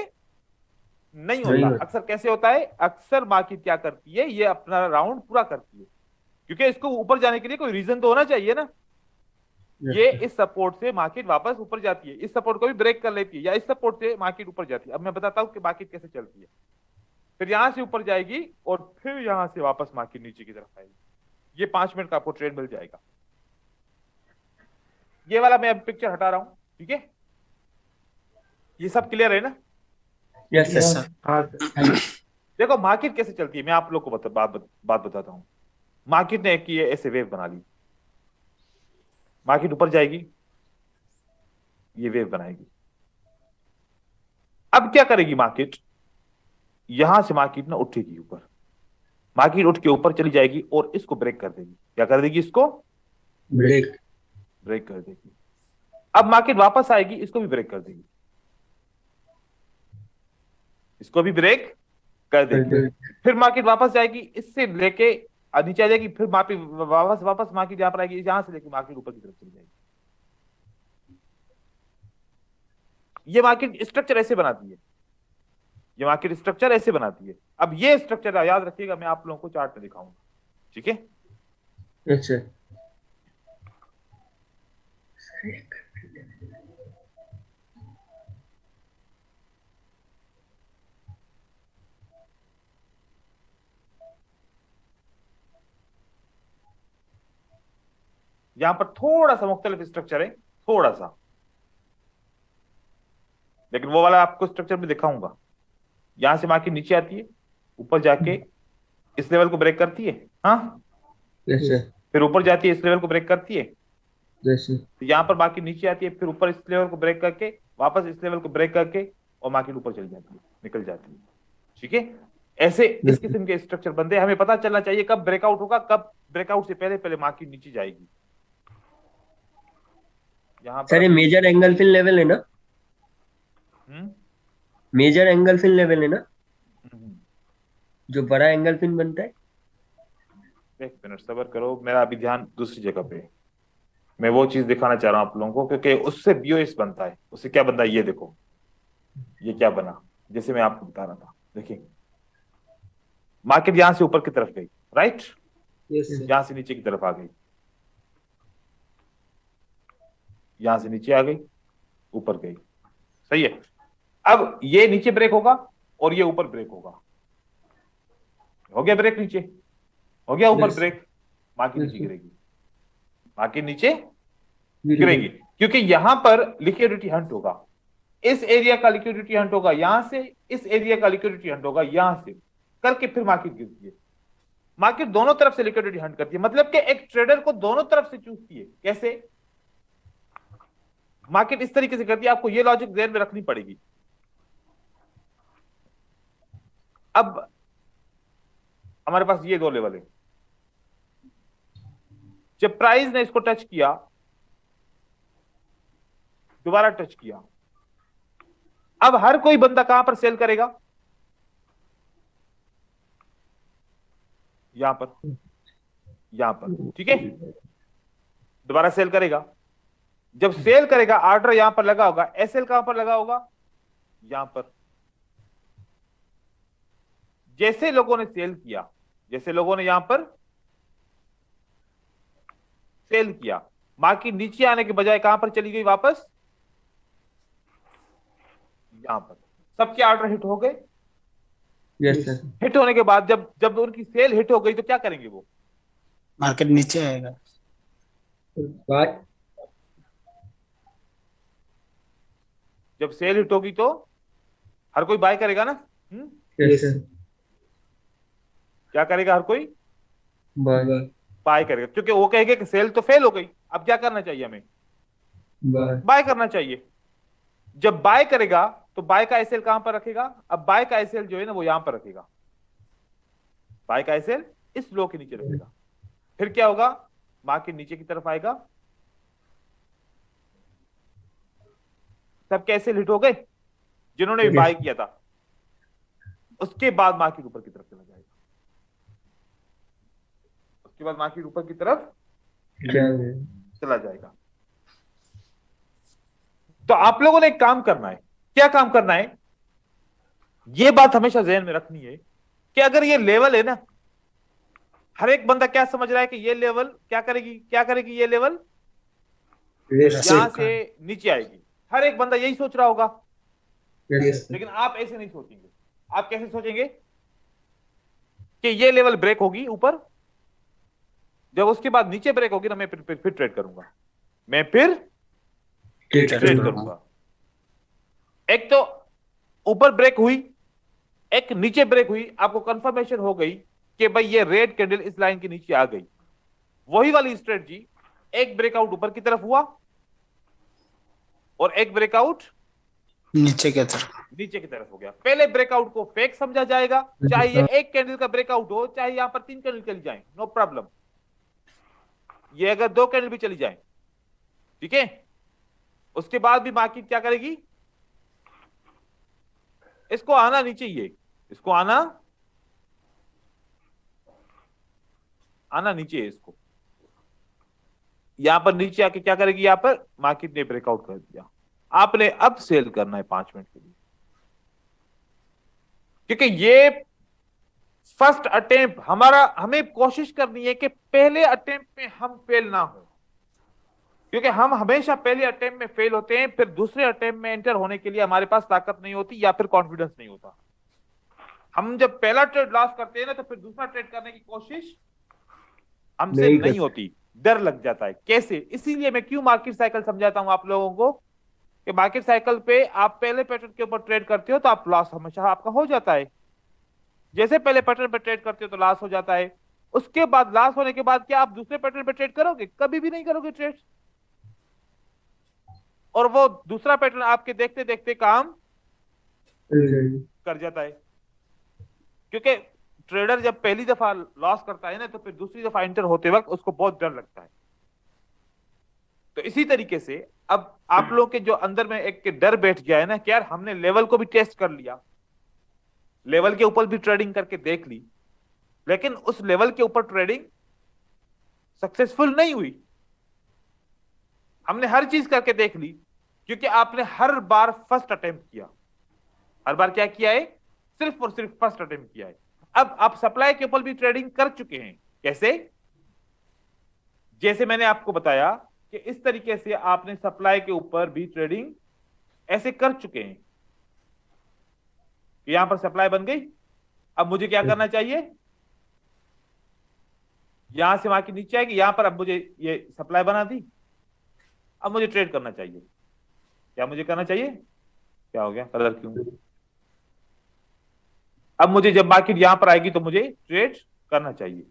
नहीं होता। अक्सर कैसे होता है? अक्सर मार्केट क्या करती है, ये अपना राउंड पूरा करती है, क्योंकि इसको ऊपर जाने के लिए कोई रीजन तो होना चाहिए ना। ये इस सपोर्ट से मार्केट वापस ऊपर जाती है, इस सपोर्ट को भी ब्रेक कर लेती है, या इस सपोर्ट से मार्केट ऊपर जाती है। अब मैं बताता हूं कि मार्केट कैसे चलती है। फिर यहां से ऊपर जाएगी और फिर यहां से वापस मार्केट नीचे की तरफ आएगी। ये 5 मिनट का आपको ट्रेड मिल जाएगा। ये वाला मैं अब पिक्चर हटा रहा हूं। ठीक है, ये सब क्लियर है ना?
Yes
yes
sir.
सर।
हाँ सर।
देखो मार्केट कैसे चलती है, मैं आप लोग को बात बताता हूँ। मार्केट ने एक ये ऐसे वेव बना ली, मार्केट ऊपर जाएगी, ये वेव बनाएगी। अब क्या करेगी मार्केट, यहां से मार्केट ना उठेगी ऊपर, मार्केट उठ के ऊपर चली जाएगी और इसको ब्रेक कर देगी। क्या कर देगी? इसको
ब्रेक।
ब्रेक कर देगी। अब मार्केट वापस आएगी, इसको भी ब्रेक कर देगी, इसको भी ब्रेक कर देगी। फिर मार्केट वापस जाएगी, इससे लेके नीचे आ जाएगी, फिर मार्केट वापस मार्केट यहां पर आएगी, यहां से लेके मार्केट ऊपर की तरफ चली जाएगी। ये मार्केट स्ट्रक्चर ऐसे बनाती है, ये मार्केट स्ट्रक्चर ऐसे बनाती है। अब ये स्ट्रक्चर याद रखिएगा, मैं आप लोगों को चार्ट में दिखाऊंगा, ठीक है?
Yes sir.
यहां पर थोड़ा सा मुख्तलिफ स्ट्रक्चर है, थोड़ा सा, लेकिन वो वाला आपको स्ट्रक्चर में दिखाऊंगा। यहां से मार्केट नीचे आती है, ऊपर जाके इस लेवल को ब्रेक करती है, हाँ,
यस सर।
फिर ऊपर जाती है, इस लेवल को ब्रेक करती है,
यस सर।
तो यहां पर मार्केट नीचे आती है, फिर ऊपर इस लेवल को ब्रेक करके वापस इस लेवल को ब्रेक करके और मार्केट ऊपर चली जाती है, निकल जाती है, ठीक है? ऐसे इस किस्म के स्ट्रक्चर बनते हैं। हमें पता चलना चाहिए कब ब्रेकआउट होगा, कब ब्रेकआउट से पहले पहले मार्केट नीचे जाएगी। यहाँ
सर ये
पर
मेजर एंगल फिल लेवल है ना? मेजर एंगल फिल लेवल है ना, जो बड़ा एंगल फिन बनता है?
एक मिनट सब्र करो, मेरा अभी ध्यान दूसरी जगह पे है। मैं वो चीज दिखाना चाह रहा हूं आप लोगों को, क्योंकि उससे बीओएस बनता है। उससे क्या बनता है ये देखो, ये क्या बना, जैसे मैं आपको बता रहा था। देखिए मार्केट यहां से ऊपर की तरफ गई, राइट, यहां से नीचे की तरफ आ गई, यहां से नीचे आ गई, ऊपर गई, सही है। अब ये नीचे ब्रेक होगा और ये ऊपर ब्रेक होगा, हो गया ब्रेक, नीचे हो गया, ऊपर ब्रेक, मार्केट नीचे गिरेगी, मार्केट नीचे गिरेगी, क्योंकि यहां पर लिक्विडिटी हंट होगा, इस एरिया का लिक्विडिटी हंट होगा, यहां से इस एरिया का लिक्विडिटी हंट होगा, यहां से करके फिर मार्केट गिरती है। मार्केट दोनों तरफ से लिक्विडिटी हंट करती है, मतलब कि एक ट्रेडर को दोनों तरफ से चूसती है। कैसे? मार्केट इस तरीके से करती है, आपको ये लॉजिक ध्यान में रखनी पड़ेगी। अब हमारे पास ये दो लेवल है, जब प्राइस ने इसको टच किया, दोबारा टच किया, अब हर कोई बंदा कहां पर सेल करेगा? यहां पर, यहां पर, ठीक है, दोबारा सेल करेगा। जब सेल करेगा, ऑर्डर यहां पर लगा होगा, एसएल कहां पर लगा होगा? यहां पर। जैसे लोगों ने सेल किया, जैसे लोगों ने यहां पर सेल किया, मार्केट नीचे आने के बजाय कहां पर चली गई? वापस यहां पर। सबके ऑर्डर हिट हो गए।
Yes sir.
हिट होने के बाद जब जब उनकी सेल हिट हो गई तो क्या करेंगे वो?
मार्केट नीचे आएगा।
बाय।
जब सेल हिट होगी तो हर कोई बाय करेगा ना?
Yes sir.
क्या करेगा? हर कोई
बाय।
बाय करेगा, क्योंकि वो कहेगा कि सेल तो फेल हो गई, अब क्या करना चाहिए हमें?
बाय।
बाय करना चाहिए। जब बाय करेगा तो बाय का एसएल कहां पर रखेगा? अब बाय का एसएल जो है ना वो यहां पर रखेगा, बाय का एसएल इस लो के नीचे रखेगा। फिर क्या होगा? मार्केट नीचे की तरफ आएगा, सबके एसएल हिट हो गए जिन्होंने भी बाय किया था, उसके बाद मार्केट ऊपर की तरफ चला जाएगा, उसके बाद मार्केट ऊपर की तरफ चला जाएगा। तो आप लोगों ने एक काम करना है। क्या काम करना है? यह बात हमेशा ज़हन में रखनी है कि अगर ये लेवल है ना, हर एक बंदा क्या समझ रहा है कि ये लेवल क्या करेगी ये लेवल यहां से नीचे आएगी। हर एक बंदा यही सोच रहा होगा, लेकिन आप ऐसे नहीं सोचेंगे। आप कैसे सोचेंगे? कि ये लेवल ब्रेक होगी ऊपर, जब उसके बाद नीचे ब्रेक होगी ना, मैं फिर ट्रेड करूंगा, मैं फिर ट्रेड करूंगा। एक तो ऊपर ब्रेक हुई, एक नीचे ब्रेक हुई, आपको कंफर्मेशन हो गई कि भाई ये रेड कैंडल इस लाइन के नीचे आ गई। वही वाली स्ट्रेटजी, एक ब्रेकआउट ऊपर की तरफ हुआ और एक ब्रेकआउट
नीचे की तरफ
हो गया। पहले ब्रेकआउट को फेक समझा जाएगा, चाहे ये एक कैंडल का ब्रेकआउट हो, चाहे यहां पर 3 कैंडल चली जाए, नो प्रॉब्लम। ये अगर 2 कैंडल भी चली जाए, ठीक है, उसके बाद भी मार्केट क्या करेगी, इसको आना नीचे, ये इसको आना नीचे है, इसको यहां पर नीचे आके क्या करेगी, यहां पर मार्केट ने ब्रेकआउट कर दिया, आपने अब सेल करना है 5 मिनट के लिए, क्योंकि ये फर्स्ट अटेम्प्ट हमारा, हमें कोशिश करनी है कि पहले अटेम्प्ट में हम फेल ना हो, क्योंकि हम हमेशा पहले अटेम्प्ट में फेल होते हैं, फिर दूसरे अटेम्प्ट में एंटर होने के लिए हमारे पास ताकत नहीं होती या फिर कॉन्फिडेंस नहीं होता। हम जब पहला ट्रेड लॉस करते हैं ना, तो फिर दूसरा ट्रेड करने की कोशिश हमसे नहीं होती, डर लग जाता है। कैसे? इसीलिए मैं क्यों मार्केट साइकिल समझाता हूं आप लोगों को, कि मार्केट साइकिल पे आप पहले पैटर्न के ऊपर ट्रेड करते हो तो आप लॉस हमेशा आपका हो जाता है। जैसे पहले पैटर्न पे ट्रेड करते हो तो लॉस हो जाता है, उसके बाद लॉस होने के बाद क्या आप दूसरे पैटर्न पे ट्रेड करोगे? कभी भी नहीं करोगे ट्रेड, और वो दूसरा पैटर्न आपके देखते देखते काम कर जाता है। क्योंकि ट्रेडर जब पहली दफा लॉस करता है ना, तो फिर दूसरी दफा एंटर होते वक्त उसको बहुत डर लगता है। तो इसी तरीके से अब आप लोगों के जो अंदर में एक डर बैठ गया है ना कि यार हमने लेवल को भी टेस्ट कर लिया, लेवल के ऊपर भी ट्रेडिंग करके देख ली, लेकिन उस लेवल के ऊपर ट्रेडिंग सक्सेसफुल नहीं हुई। हमने हर चीज करके देख ली, क्योंकि आपने हर बार फर्स्ट अटेम्प्ट किया, हर बार क्या किया है, सिर्फ और सिर्फ फर्स्ट अटेम्प्ट किया है। अब आप सप्लाई के ऊपर भी ट्रेडिंग कर चुके हैं। कैसे? जैसे मैंने आपको बताया कि इस तरीके से आपने सप्लाई के ऊपर भी ट्रेडिंग ऐसे कर चुके हैं। यहां पर सप्लाई बन गई, अब मुझे क्या करना चाहिए, यहां से मार्केट नीचे आएगी, यहां पर अब मुझे ये सप्लाई बना दी, अब मुझे ट्रेड करना चाहिए। क्या मुझे करना चाहिए? क्या हो गया, कलर क्यों? अब मुझे जब मार्केट यहां पर आएगी तो मुझे ट्रेड करना चाहिए।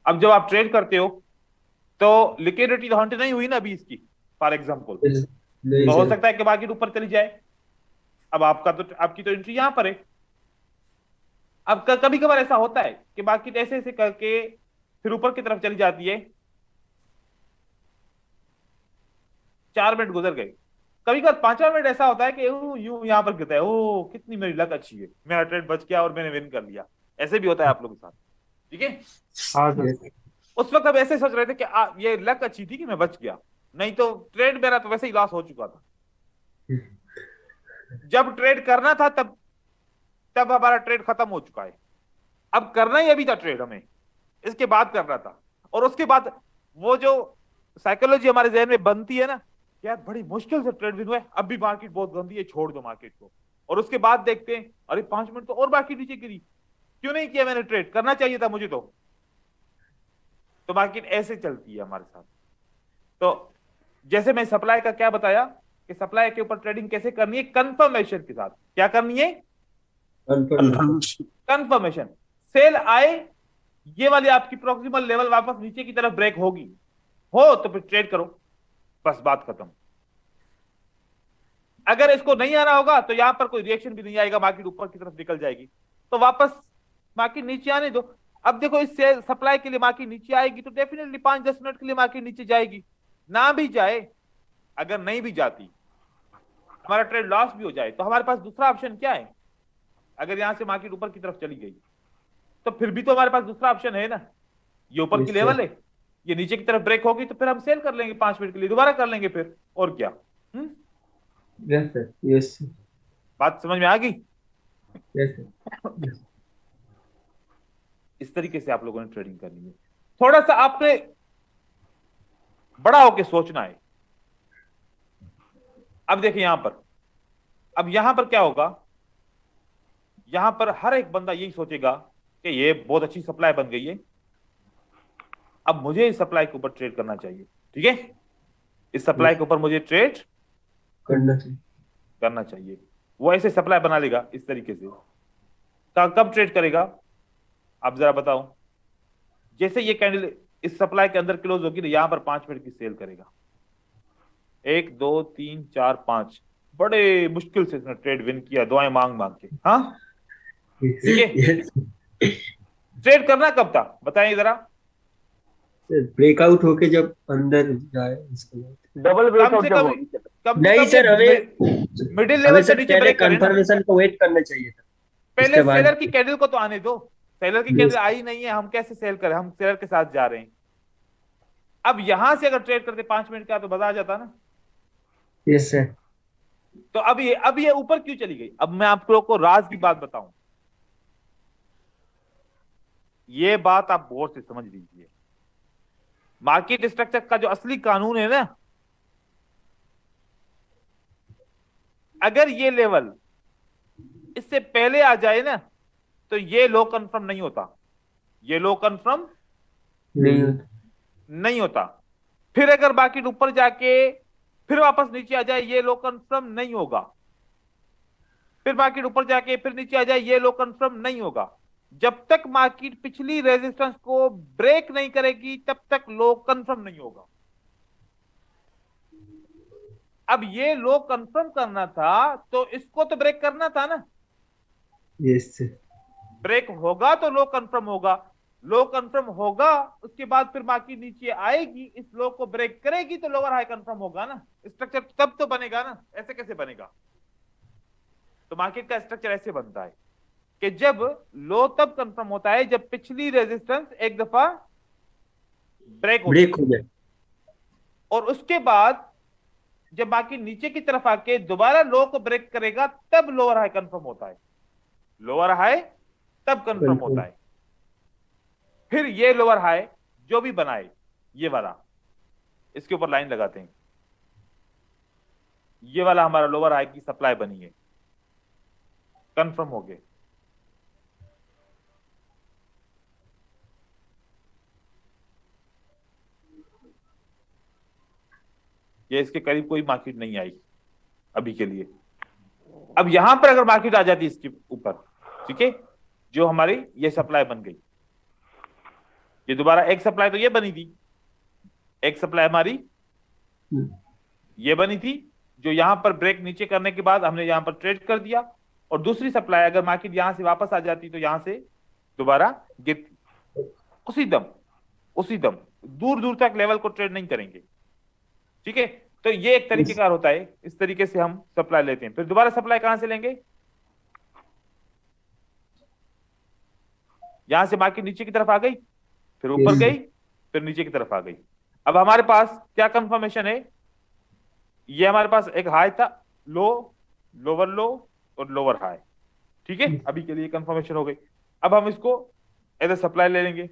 अब जब आप ट्रेड करते हो तो लिक्विडिटी तो हंट नहीं हुई ना अभी इसकी, फॉर एग्जांपल, तो हो सकता है कि मार्केट ऊपर चली जाए, अब आपकी तो एंट्री यहां पर है। अब कभी कभार ऐसा होता है कि मार्केट ऐसे ऐसे करके फिर ऊपर की तरफ चली जाती है, 4 मिनट गुजर गए, कभी कभार 5वां मिनट ऐसा होता है कि यूं यहां पर गिरता है, ओ कितनी मेरी लक अच्छी है, मेरा ट्रेड बच गया और मैंने विन कर लिया। ऐसे भी होता है आप लोगों के साथ, ठीक है?
हाँ सर।
उस वक्त हम ऐसे सोच रहे थे कि ये लक अच्छी थी कि मैं बच गया, नहीं तो ट्रेड मेरा तो वैसे ही लॉस हो चुका था। जब ट्रेड करना था तब हमारा ट्रेड खत्म हो चुका है। अब करना ही अभी था ट्रेड, हमें इसके बाद करना था। और उसके बाद वो जो साइकोलॉजी हमारे जहन में बनती है ना, यार बड़ी मुश्किल से ट्रेड विन हुआ है, अब भी मार्केट बहुत गंदी है, छोड़ दो मार्केट को। और उसके बाद देखते हैं अरे 5 मिनट तो और मार्केट नीचे गिरी, क्यों नहीं किया मैंने ट्रेड, करना चाहिए था मुझे तो मार्केट ऐसे चलती है हमारे साथ। तो जैसे मैं सप्लाई का क्या बताया कि सप्लाई के ऊपर ट्रेडिंग कैसे करनी है, कंफर्मेशन के साथ। क्या करनी है? कंफर्मेशन। सेल आए, ये वाली आपकी प्रॉक्सिमल लेवल वापस नीचे की तरफ ब्रेक होगी, हो तो फिर ट्रेड करो, बस बात खत्म। अगर इसको नहीं आना होगा तो यहां पर कोई रिएक्शन भी नहीं आएगा, मार्केट ऊपर की तरफ निकल जाएगी, तो वापस मार्केट नीचे आने दो। अब देखो इस सेल सप्लाई के लिए मार्केट नीचे आएगी तो डेफिनेटली 5-10 मिनट के लिए मार्केट नीचे जाएगी, ना भी जाए, अगर नहीं भी जाती, हमारा ट्रेड लॉस भी हो जाए, तो हमारे पास दूसरा ऑप्शन क्या है? अगर यहां से मार्केट ऊपर की तरफ चली गई तो फिर भी तो हमारे पास दूसरा ऑप्शन है ना, ये ऊपर की लेवल है, ये नीचे की तरफ ब्रेक होगी तो फिर हम सेल कर लेंगे 5 मिनट के लिए, दोबारा कर लेंगे फिर, और क्या।
यस सर, यस सर,
बात समझ में आ गई?
Yes sir.
इस तरीके से आप लोगों ने ट्रेडिंग करनी है। थोड़ा सा आपने बड़ा होकर सोचना है। अब देखिए यहां पर, अब यहां पर क्या होगा, यहां पर हर एक बंदा यही सोचेगा कि ये बहुत अच्छी सप्लाई बन गई है, अब मुझे इस सप्लाई के ऊपर ट्रेड करना चाहिए, ठीक है? इस सप्लाई के ऊपर मुझे ट्रेड करना चाहिए। वो ऐसे सप्लाई बना लेगा इस तरीके से। कब ट्रेड करेगा आप जरा बताओ। जैसे ये कैंडल इस सप्लाई के अंदर क्लोज होगी तो यहां पर 5 मिनट की सेल करेगा। 1 2 3 4 5, बड़े मुश्किल से इसने ट्रेड विन किया, दुआएं मांग मांग के। हाँ ठीक है। ट्रेड करना कब था बताइए जरा।
ब्रेकआउट होके जब अंदर जाए
डबल ब्रेकआउट जब
कम
नहीं सर,
हमें मिडिल लेवल से नीचे ब्रेक करें ना।
कंफर्मेशन को वेट करना चाहिए था।
पहले सेलर की कैंडल को तो आने दो। सेलर की कैंडल आई नहीं है, हम कैसे सेल करें, हम सेलर के साथ जा रहे हैं। अब यहां से अगर ट्रेड करते 5 मिनट का तो मजा आ जाता ना।
Yes sir.
तो अब ये ऊपर क्यों चली गई। अब मैं आप लोग को राज की बात बताऊं, ये बात आप गौर से समझ लीजिए। मार्केट स्ट्रक्चर का जो असली कानून है ना, अगर ये लेवल इससे पहले आ जाए ना तो ये लो कंफर्म नहीं होता। ये लो कंफर्म नहीं होता। फिर अगर मार्केट ऊपर जाके फिर वापस नीचे आ जाए ये लो कंफर्म नहीं होगा। फिर मार्केट ऊपर जाके फिर नीचे आ जाए ये लो कंफर्म नहीं होगा। जब तक मार्केट पिछली रेजिस्टेंस को ब्रेक नहीं करेगी तब तक लो कंफर्म नहीं होगा। अब ये लो कंफर्म करना था तो इसको तो ब्रेक करना था ना।
यस
ब्रेक होगा तो लो कंफर्म होगा। लो कंफर्म होगा उसके बाद फिर मार्केट नीचे आएगी, इस लो को ब्रेक करेगी तो लोअर हाई कंफर्म होगा ना। स्ट्रक्चर तब तो बनेगा ना, ऐसे कैसे बनेगा। तो मार्केट का स्ट्रक्चर ऐसे बनता है कि जब लो तब कंफर्म होता है जब पिछली रेजिस्टेंस एक दफा ब्रेक हो जाए, और उसके बाद जब मार्केट नीचे की तरफ आके दोबारा लो को ब्रेक करेगा तब लोअर हाई कंफर्म होता है। लोअर हाई तब कंफर्म होता है। फिर ये लोअर हाई जो भी बनाए ये वाला, इसके ऊपर लाइन लगाते हैं, ये वाला हमारा लोअर हाई की सप्लाई बनी है, कंफर्म हो गए। ये इसके करीब कोई मार्केट नहीं आई अभी के लिए। अब यहां पर अगर मार्केट आ जाती इसके ऊपर, ठीक है, जो हमारी ये सप्लाई बन गई, ये दोबारा एक सप्लाई तो ये बनी थी, एक सप्लाई हमारी ये बनी थी जो यहां पर ब्रेक नीचे करने के बाद हमने यहां पर ट्रेड कर दिया। और दूसरी सप्लाई अगर मार्केट यहां से वापस आ जाती तो यहां से दोबारा गिरती, उसी दम दूर दूर तक लेवल को ट्रेड नहीं करेंगे। ठीक है, तो ये एक तरीकेकार होता है। इस तरीके से हम सप्लाई लेते हैं। फिर दोबारा सप्लाई कहां से लेंगे, यहां से मार्केट नीचे की तरफ आ गई, फिर ऊपर गई, फिर नीचे की तरफ आ गई। अब हमारे पास क्या कंफर्मेशन है, ये हमारे पास एक हाई था, लो, लोअर लो और लोअर हाई। ठीक है, अभी के लिए कंफर्मेशन हो गई। अब हम इसको एज ए सप्लाई ले लेंगे।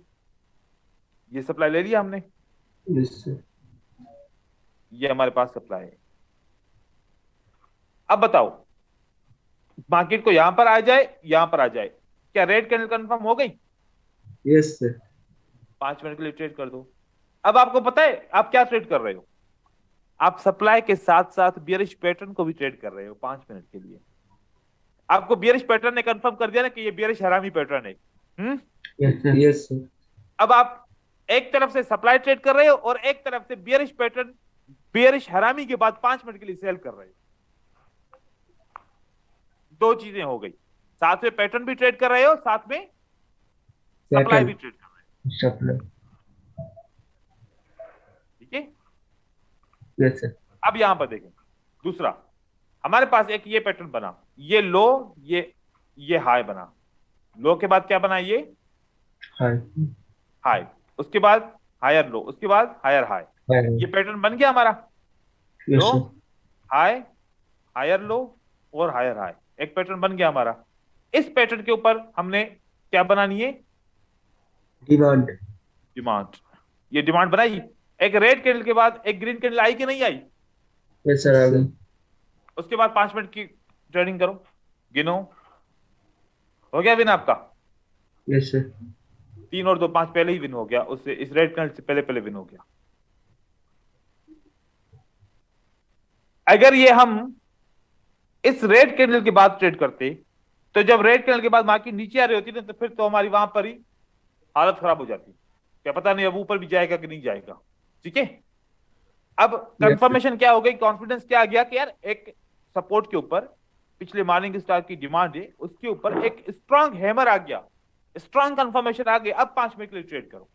ये सप्लाई ले लिया हमने, ये हमारे पास सप्लाई है। अब बताओ मार्केट को यहां पर आ जाए, यहां पर आ जाए, क्या रेड कैंडल कंफर्म हो गई।
Yes sir.
5 मिनट के लिए ट्रेड कर दो। अब आपको पता है आप क्या ट्रेड कर रहे हो, आप सप्लाई के साथ साथ बियरिश पैटर्न को भी ट्रेड कर रहे हो 5 मिनट के लिए। आपको बियरिश पैटर्न ने कंफर्म कर दिया ना कि ये बियरिश हरामी पैटर्न है।
Yes sir.
अब आप एक तरफ से सप्लाई ट्रेड कर रहे हो और एक तरफ से बियरिश पैटर्न, बियरिश हरामी के बाद 5 मिनट के लिए सेल कर रहे हो। दो चीजें हो गई, साथ में पैटर्न भी ट्रेड कर रहे हो, साथ में सप्लाई भी ट्रेड कर रहे हो। ठीक है,
यस सर।
अब यहां पर देखें, दूसरा हमारे पास एक ये पैटर्न बना, ये लो, ये हाई बना। लो के बाद क्या बना, ये हाई, उसके बाद हायर लो, उसके बाद हायर हाई। ये पैटर्न बन गया हमारा, लो हाई, हायर लो और हायर हाई, एक पैटर्न बन गया हमारा। इस पैटर्न के ऊपर हमने क्या बनानी है, डिमांड। ये डिमांड बनाई, एक रेड कैंडल के बाद एक ग्रीन कैंडल आई कि नहीं आई।
यस सर, आ गई।
उसके बाद 5 मिनट की ट्रेडिंग करो, गिनो, हो गया विन आपका।
Yes sir.
3 और 2 5 पहले ही विन हो गया, उससे इस रेड कैंडल से पहले विन हो गया। अगर ये हम इस रेड कैंडल के बाद ट्रेड करते, तो जब रेड कैंडल के बाद मार्केट नीचे आ रही होती ना, तो फिर तो हमारी वहां पर ही हालत खराब हो जाती। क्या पता नहीं अब ऊपर भी जाएगा कि नहीं जाएगा। ठीक है, अब कंफर्मेशन क्या हो गई, कॉन्फिडेंस क्या आ गया कि यार एक सपोर्ट के ऊपर पिछले मॉर्निंग स्टार की डिमांड है, उसके ऊपर एक स्ट्रांग हैमर आ गया, स्ट्रांग कंफर्मेशन आ गई, अब 5 मिनट के लिए ट्रेड करो,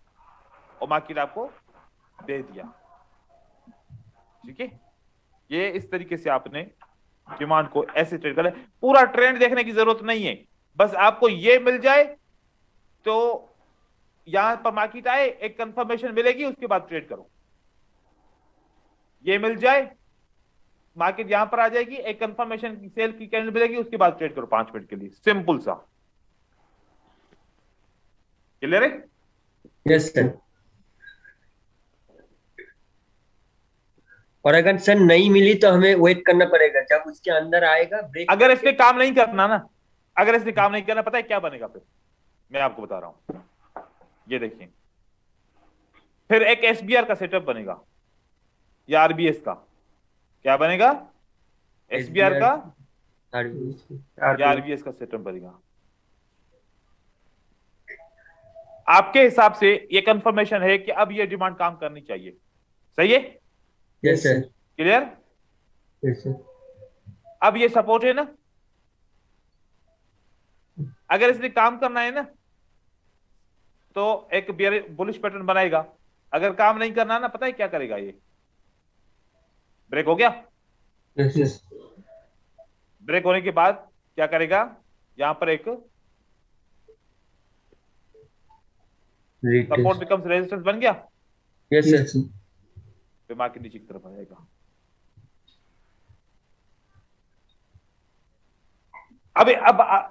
और मार्केट आपको दे दिया। ठीक है, ये इस तरीके से आपने डिमांड को ऐसे ट्रेड करना। पूरा ट्रेंड देखने की जरूरत नहीं है, बस आपको ये मिल जाए तो यहां पर मार्केट आए, एक कंफर्मेशन मिलेगी, उसके बाद ट्रेड करो। ये मिल जाए, मार्केट यहां पर आ जाएगी, एक कंफर्मेशन की सेल की कैंडल मिलेगी, उसके बाद ट्रेड करो 5 मिनट के लिए। सिंपल सा। क्लियर है?
Yes sir. और अगर सर नहीं मिली तो हमें वेट करना पड़ेगा जब उसके अंदर आएगा ब्रेक।
अगर इसने काम नहीं करना ना, अगर इसने काम नहीं करना, पता है क्या बनेगा फिर? मैं आपको बता रहा हूं, ये देखिए, फिर एक एसबीआर का सेटअप बनेगा या आरबीएस का। क्या बनेगा? एसबीआर का या आरबीएस का सेटअप बनेगा। आपके हिसाब से ये कंफर्मेशन है कि अब ये डिमांड काम करनी चाहिए। सही है?
Yes sir.
Clear?
Yes sir.
अब ये सपोर्ट है ना, अगर इसने काम करना है ना तो एक बुलिश पैटर्न बनाएगा। अगर काम नहीं करना ना, पता है क्या करेगा? ये ब्रेक हो गया,
यस यस।
ब्रेक होने के बाद क्या करेगा? यहां पर एक सपोर्ट बिकम्स रेजिस्टेंस बन गया।
Yes sir.
फिर मार्केट नीचे की तरफ आ जाएगा।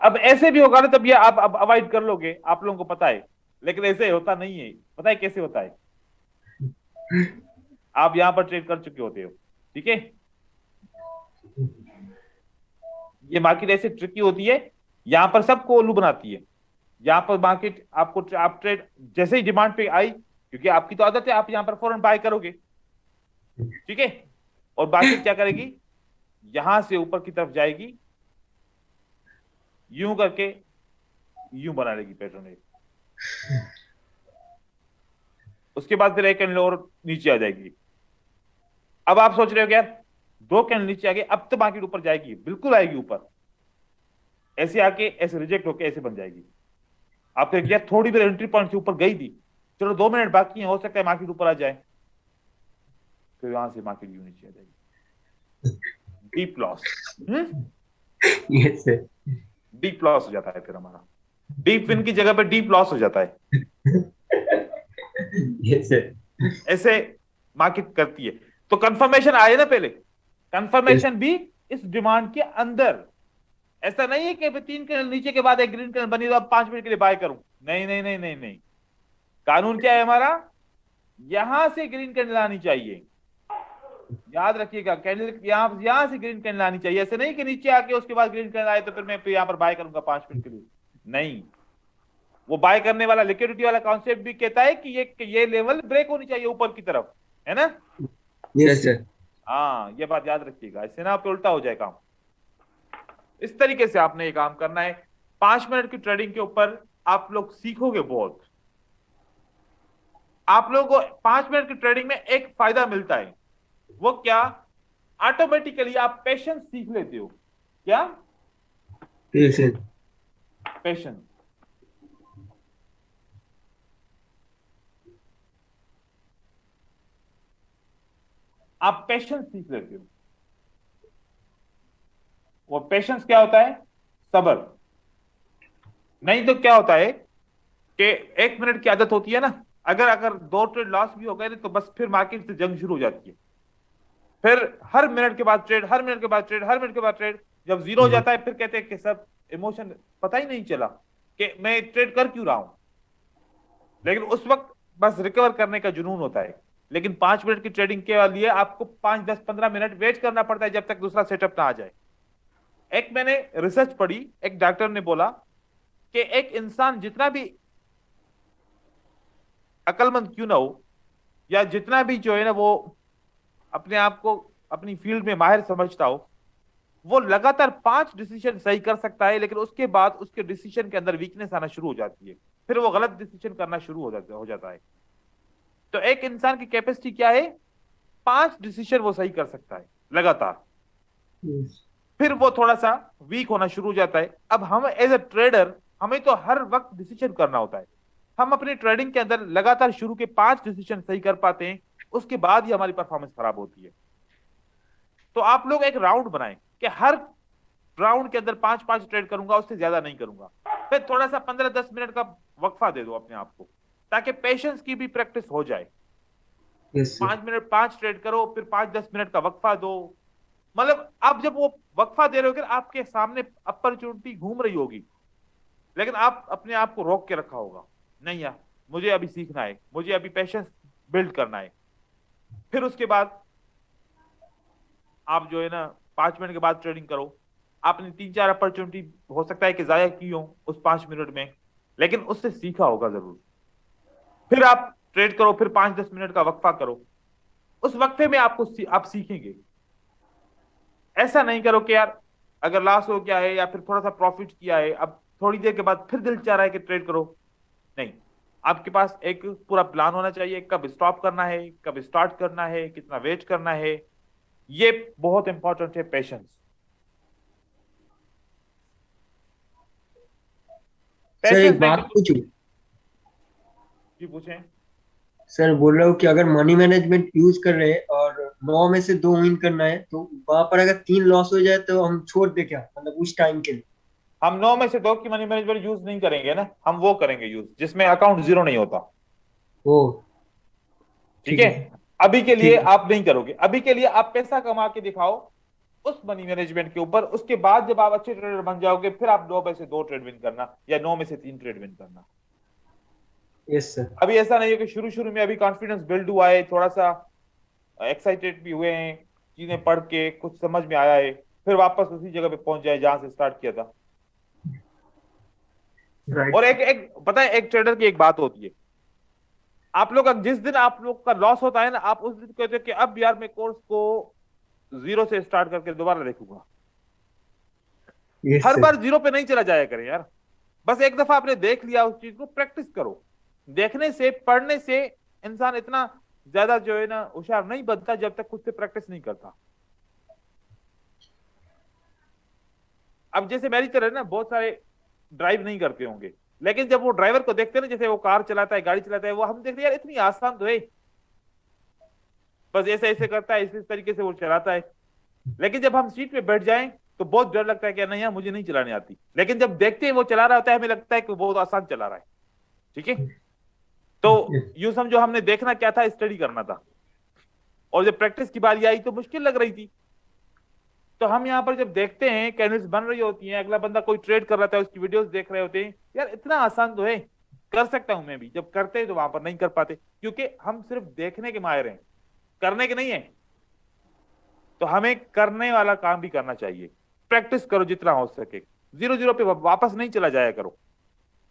अब ऐसे भी होगा ना, तब ये आप अब अवॉइड कर लोगे, आप लोगों को पता है, लेकिन ऐसे होता नहीं है। पता है कैसे होता है? आप यहां पर ट्रेड कर चुके होते हो, ठीक है? ये मार्केट ऐसे ट्रिकी होती है, यहां पर सबको उल्लू बनाती है। यहां पर मार्केट आपको आप ट्रेड जैसे ही डिमांड पे आई, क्योंकि आपकी तो आदत है, आप यहां पर फौरन बाय करोगे, ठीक है? और मार्केट क्या करेगी? यहां से ऊपर की तरफ जाएगी, यूं करके यूं बना लेगी पैटर्न, उसके बाद फिर एक कैंडल और नीचे आ जाएगी। अब आप सोच रहे हो क्या, 2 कैंडल नीचे आ गए, अब तो मार्केट ऊपर जाएगी, बिल्कुल आएगी ऊपर, ऐसे आके ऐसे रिजेक्ट होके ऐसे बन जाएगी। आपने क्या थोड़ी देर एंट्री पॉइंट से ऊपर गई थी, चलो 2 मिनट बाकी है, हो सकता है मार्केट ऊपर आ जाए, फिर वहां से मार्केट यूं नीचे आ जाएगी। Deep loss.
Yes sir.
Deep loss हो जाता है फिर हमारा, डीप विन की जगह पे डीप लॉस हो जाता है।
Yes sir.
ऐसे मार्केट करती है। तो कंफर्मेशन आए ना, पहले कंफर्मेशन भी इस डिमांड के अंदर। ऐसा नहीं है कि 3 कैंडल नीचे के बाद एक ग्रीन कैंडल बनी तो अब 5 मिनट के लिए बाय करूं। नहीं नहीं नहीं नहीं नहीं, कानून क्या है हमारा? यहां से ग्रीन कैंडल आनी चाहिए, याद रखिएगा। कैंडल यहां से ग्रीन कैंडल आनी चाहिए। ऐसे नहीं कि नीचे आके उसके बाद ग्रीन कैंडल आए तो फिर मैं यहां पर बाय करूंगा 5 मिनट के लिए। नहीं, वो बाय करने वाला लिक्विडिटी वाला कॉन्सेप्ट भी कहता है कि ये लेवल ब्रेक होनी चाहिए ऊपर की तरफ, है ना?
Yes sir.
हाँ, ये बात याद रखिएगा, इससे ना आप उल्टा हो जाए काम। इस तरीके से आपने ये काम करना है। 5 मिनट की ट्रेडिंग के ऊपर आप लोग सीखोगे बहुत। आप लोगों को 5 मिनट की ट्रेडिंग में एक फायदा मिलता है, वो क्या? ऑटोमेटिकली आप पेशेंस सीख लेते हो। क्या? पेशेंस। आप पेशेंस सीख लेते हो। वो पेशेंस क्या होता है? सब्र। नहीं तो क्या होता है कि 1 मिनट की आदत होती है ना, अगर 2 ट्रेड लॉस भी हो गए तो बस फिर मार्केट से जंग शुरू हो जाती है। फिर हर मिनट के बाद ट्रेड, हर मिनट के बाद ट्रेड, हर मिनट के बाद ट्रेड। जब जीरो हो जाता है फिर कहते हैं कि सब इमोशन, पता ही नहीं चला कि मैं ट्रेड कर क्यों रहा हूं। लेकिन उस वक्त बस रिकवर करने का जुनून होता है। लेकिन 5 मिनट की ट्रेडिंग के लिए आपको 5, 10, 15 मिनट वेट करना पड़ता है जब तक दूसरा सेटअप ना आ जाए। एक मैंने रिसर्च पढ़ी, एक डॉक्टर ने बोला कि एक इंसान जितना भी अक्लमंद क्यों ना हो, या जितना भी जो है ना वो अपने आप को अपनी फील्ड में माहिर समझता हो, वो लगातार 5 डिसीजन सही कर सकता है, लेकिन उसके बाद उसके डिसीजन के अंदर वीकनेस आना शुरू हो जाती है, फिर वो गलत डिसीजन करना शुरू हो जाता है। तो एक इंसान की कैपेसिटी क्या है? 5 डिसीजन वो सही कर सकता है लगातार, फिर वो थोड़ा सा वीक होना शुरू हो जाता है। अब हम एज ए ट्रेडर, हमें तो हर वक्त डिसीजन करना होता है। हम अपनी ट्रेडिंग के अंदर लगातार शुरू के 5 डिसीजन सही कर पाते हैं, उसके बाद ही हमारी परफॉर्मेंस खराब होती है। तो आप लोग एक राउंड बनाएं कि हर राउंड के अंदर 5-5 ट्रेड करूंगा, उससे ज्यादा नहीं करूंगा। फिर थोड़ा सा 15-10 मिनट का वक्फा दे दो अपने आप को, ताकि पेशेंस की भी प्रैक्टिस हो जाए। 5 मिनट 5 ट्रेड करो, फिर 5-10 मिनट का वक्फा दो। मतलब आप जब वो वक्फा दे रहे हो, आपके सामने अपॉर्चुनिटी घूम रही होगी, लेकिन आप अपने आप को रोक के रखा होगा, नहीं यार मुझे अभी सीखना है, मुझे अभी पेशेंस बिल्ड करना है। फिर उसके बाद आप जो है ना 5 मिनट के बाद ट्रेडिंग करो। आपने 3-4 अपॉर्चुनिटी हो सकता है कि जाया की हो उस 5 मिनट में, लेकिन उससे सीखा होगा जरूर। फिर आप ट्रेड करो, फिर 5-10 मिनट का वक्फा करो। उस वक्फे में आप सीखेंगे। ऐसा नहीं करो कि यार अगर लॉस हो गया है या फिर थोड़ा सा प्रॉफिट किया है, अब थोड़ी देर के बाद फिर दिल चाह रहा है कि ट्रेड करो। नहीं, आपके पास एक पूरा प्लान होना चाहिए, कब स्टॉप करना है, कब स्टार्ट करना है, कितना वेट करना है। ये बहुत इंपॉर्टेंट है, पेशेंस।
सर एक बात पूछूं?
जी पूछें।
सर बोल रहा हूँ कि अगर मनी मैनेजमेंट यूज कर रहे हैं और 9 में से 2 विन करना है, तो वहां पर अगर 3 लॉस हो जाए तो हम छोड़ दे क्या, मतलब उस टाइम के लिए?
हम 9 में से 2 की मनी मैनेजमेंट यूज नहीं करेंगे ना, हम वो करेंगे यूज जिसमें अकाउंट जीरो नहीं होता।
ओ
ठीक है, अभी के लिए आप नहीं करोगे। अभी के लिए आप पैसा कमा के दिखाओ उस मनी मैनेजमेंट के ऊपर। उसके बाद जब आप अच्छे ट्रेडर बन जाओगे, फिर आप 9 में से 2 ट्रेड विन करना या 9 में से 3 ट्रेड विन करना।
Yes sir.
अभी ऐसा नहीं है कि शुरू में अभी कॉन्फिडेंस बिल्ड हुआ है, थोड़ा सा एक्साइटेड भी हुए हैं, चीजें पढ़ के कुछ समझ में आया है, फिर वापस उसी जगह पे पहुंच जाए जहां से स्टार्ट किया था। और एक पता है, एक ट्रेडर की एक बात होती है, आप लोग जिस दिन आप लोग का लॉस होता है ना, आप उस दिन कहते हो कि अब यार मैं कोर्स को 0 से स्टार्ट करके दोबारा देखूंगा। हर बार 0 पे नहीं चला जाया करें यार, बस एक दफा आपने देख लिया उस चीज को, प्रैक्टिस करो। देखने से, पढ़ने से इंसान इतना ज्यादा जो है ना होशियार नहीं बनता जब तक खुद से प्रैक्टिस नहीं करता। अब जैसे मेरी तरह ना बहुत सारे ड्राइव नहीं करते होंगे, लेकिन जब वो ड्राइवर को देखते हैं ना, जैसे वो कार चलाता है, गाड़ी चलाता है, वो हम देखते हैं यार इतनी आसान तो है, बस ऐसे ऐसे करता है, इस तरीके से वो चलाता है। लेकिन जब हम सीट पे बैठ जाएं तो बहुत डर लगता है कि नहीं यार मुझे नहीं चलाने आती। लेकिन जब देखते हैं वो चला रहा होता है, हमें लगता है कि वो बहुत आसान चला रहा है। ठीक है, तो यूं समझो हमने देखना क्या था, स्टडी करना था, और जब प्रैक्टिस की बारी आई तो मुश्किल लग रही थी। तो हम यहाँ पर जब देखते हैं कैंडल्स बन रही होती हैं, अगला बंदा कोई ट्रेड कर रहा है, उसकी वीडियोस देख रहे होते हैं, यार इतना आसान तो है, कर सकता हूं मैं भी। जब करते हैं तो वहां पर नहीं कर पाते, क्योंकि हम सिर्फ देखने के माहिर हैं, करने के नहीं है। तो हमें करने वाला काम भी करना चाहिए। प्रैक्टिस करो जितना हो सके, 0-0 पे वापस नहीं चला जाया करो।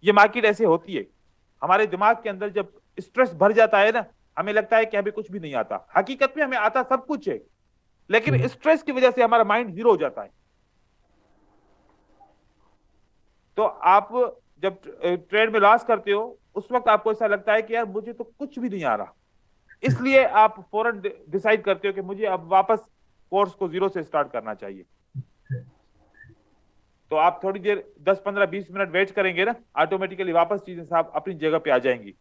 ये मार्केट ऐसे होती है, हमारे दिमाग के अंदर जब स्ट्रेस भर जाता है ना, हमें लगता है कि अभी कुछ भी नहीं आता। हकीकत में हमें आता सब कुछ है, लेकिन स्ट्रेस की वजह से हमारा माइंड 0 हो जाता है। तो आप जब ट्रेड में लॉस करते हो, उस वक्त आपको ऐसा लगता है कि यार मुझे तो कुछ भी नहीं आ रहा, इसलिए आप फौरन डिसाइड करते हो कि मुझे अब वापस कोर्स को 0 से स्टार्ट करना चाहिए। तो आप थोड़ी देर 10-15-20 मिनट वेट करेंगे ना, ऑटोमेटिकली वापस चीजें साफ अपनी जगह पे आ जाएंगी।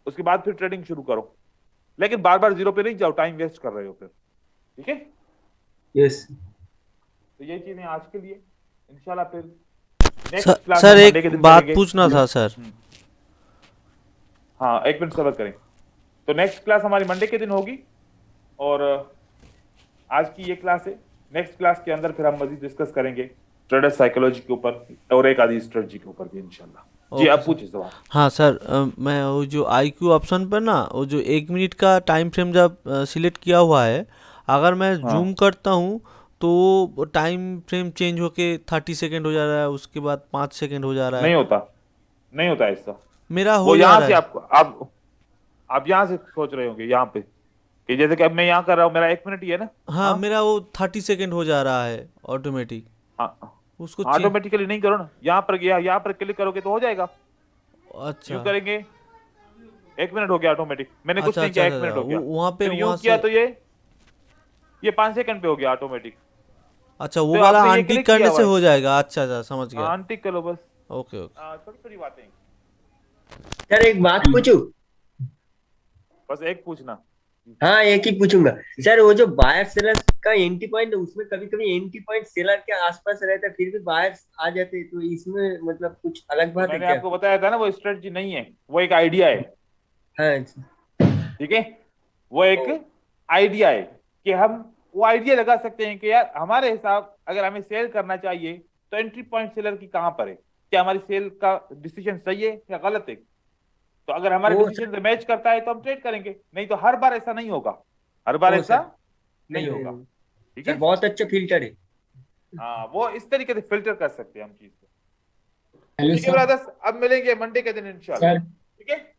उसके बाद फिर ट्रेडिंग शुरू करो, लेकिन बार बार 0 पे नहीं जाओ, टाइम वेस्ट कर रहे हो फिर। ठीक है,
यस।
तो ये चीजें आज के लिए। इंशाल्लाह फिर
सर एक बात पूछना था सर।
हाँ, 1 मिनट सब्र करें। तो नेक्स्ट क्लास हमारी मंडे के दिन होगी, और आज की ये क्लास है। नेक्स्ट क्लास के अंदर फिर हम मजीद डिस्कस करेंगे ट्रेडर साइकोलॉजी के ऊपर और एक आधी स्ट्रेटजी के ऊपर भी इंशाल्लाह। जी, आप पूछिए सवाल।
हाँ सर, मैं वो जो IQ ऑप्शन पर ना, वो जो 1 मिनट का टाइम फ्रेम जब सिलेक्ट किया हुआ है, अगर मैं जूम करता हूँ तो टाइम फ्रेम चेंज होके 30 सेकेंड हो जा रहा है, उसके बाद 5 सेकेंड हो जा रहा है।
नहीं होता ऐसा।
मेरा
हो यहाँ से आप यहाँ से सोच रहे होंगे, यहाँ पे कि जैसे कि अब मैं यहाँ कर रहा हूँ, मेरा 1 मिनट ही है ना।
हाँ मेरा वो 30 सेकेंड हो जा रहा है ऑटोमेटिक।
हाँ,
उसको
ऑटोमेटिकली नहीं करो ना, यहाँ पर गया, यहाँ पर क्लिक करोगे तो हो जाएगा।
अच्छा
यूं करेंगे 1 मिनट हो गया ऑटोमेटिक, मैंने कुछ
अच्छा
नहीं
अच्छा
किया,
अच्छा
1 मिनट हो गया।
वहाँ पे
फिर यूं
वहाँ
किया
से
तो ये 5 सेकंड पे हो गया ऑटोमेटिक।
अच्छा वो
तो
वाला
आपने ये
अनटिक
क्लिक
करने
किया
से
हुआ है,
हो जाएगा। अच्छा अच्छा समझ गया।
अनटिक करो बस।
Okay okay.
छोटी छोटी बातें,
सर एक बात पूछूं?
बस एक पूछना।
हाँ एक ही पूछूंगा सर, वो जो बायर सेलर का एंट्री पॉइंट है, उसमें कभी कभी एंट्री पॉइंट सेलर के आसपास रहता है, फिर भी बायर्स आ जाते हैं, तो इसमें मतलब कुछ अलग
तो
बात है
मैंने
क्या?
आपको बताया था ना, वो स्ट्रेटजी नहीं है, वो एक आइडिया है।
हाँ
ठीक है, वो एक आइडिया है कि हम वो आइडिया लगा सकते हैं कि यार हमारे हिसाब अगर हमें सेल करना चाहिए तो एंट्री पॉइंट सेलर की कहां पर है, क्या हमारी सेल का डिसीजन सही है या गलत है। तो अगर हमारे
वो
डिसीजन से मैच करता है तो हम ट्रेड करेंगे, नहीं तो हर बार ऐसा नहीं होगा, हर बार
वो
ऐसा
सर
नहीं
नहीं
होगा। ठीक
सर,
है,
बहुत अच्छा फिल्टर है।
हाँ वो इस तरीके से फिल्टर कर सकते हैं हम चीज को।
हेलो
ठीक है
सर।
ब्रदर्स, अब मिलेंगे मंडे के दिन इंशाल्लाह।
सर
ठीक है।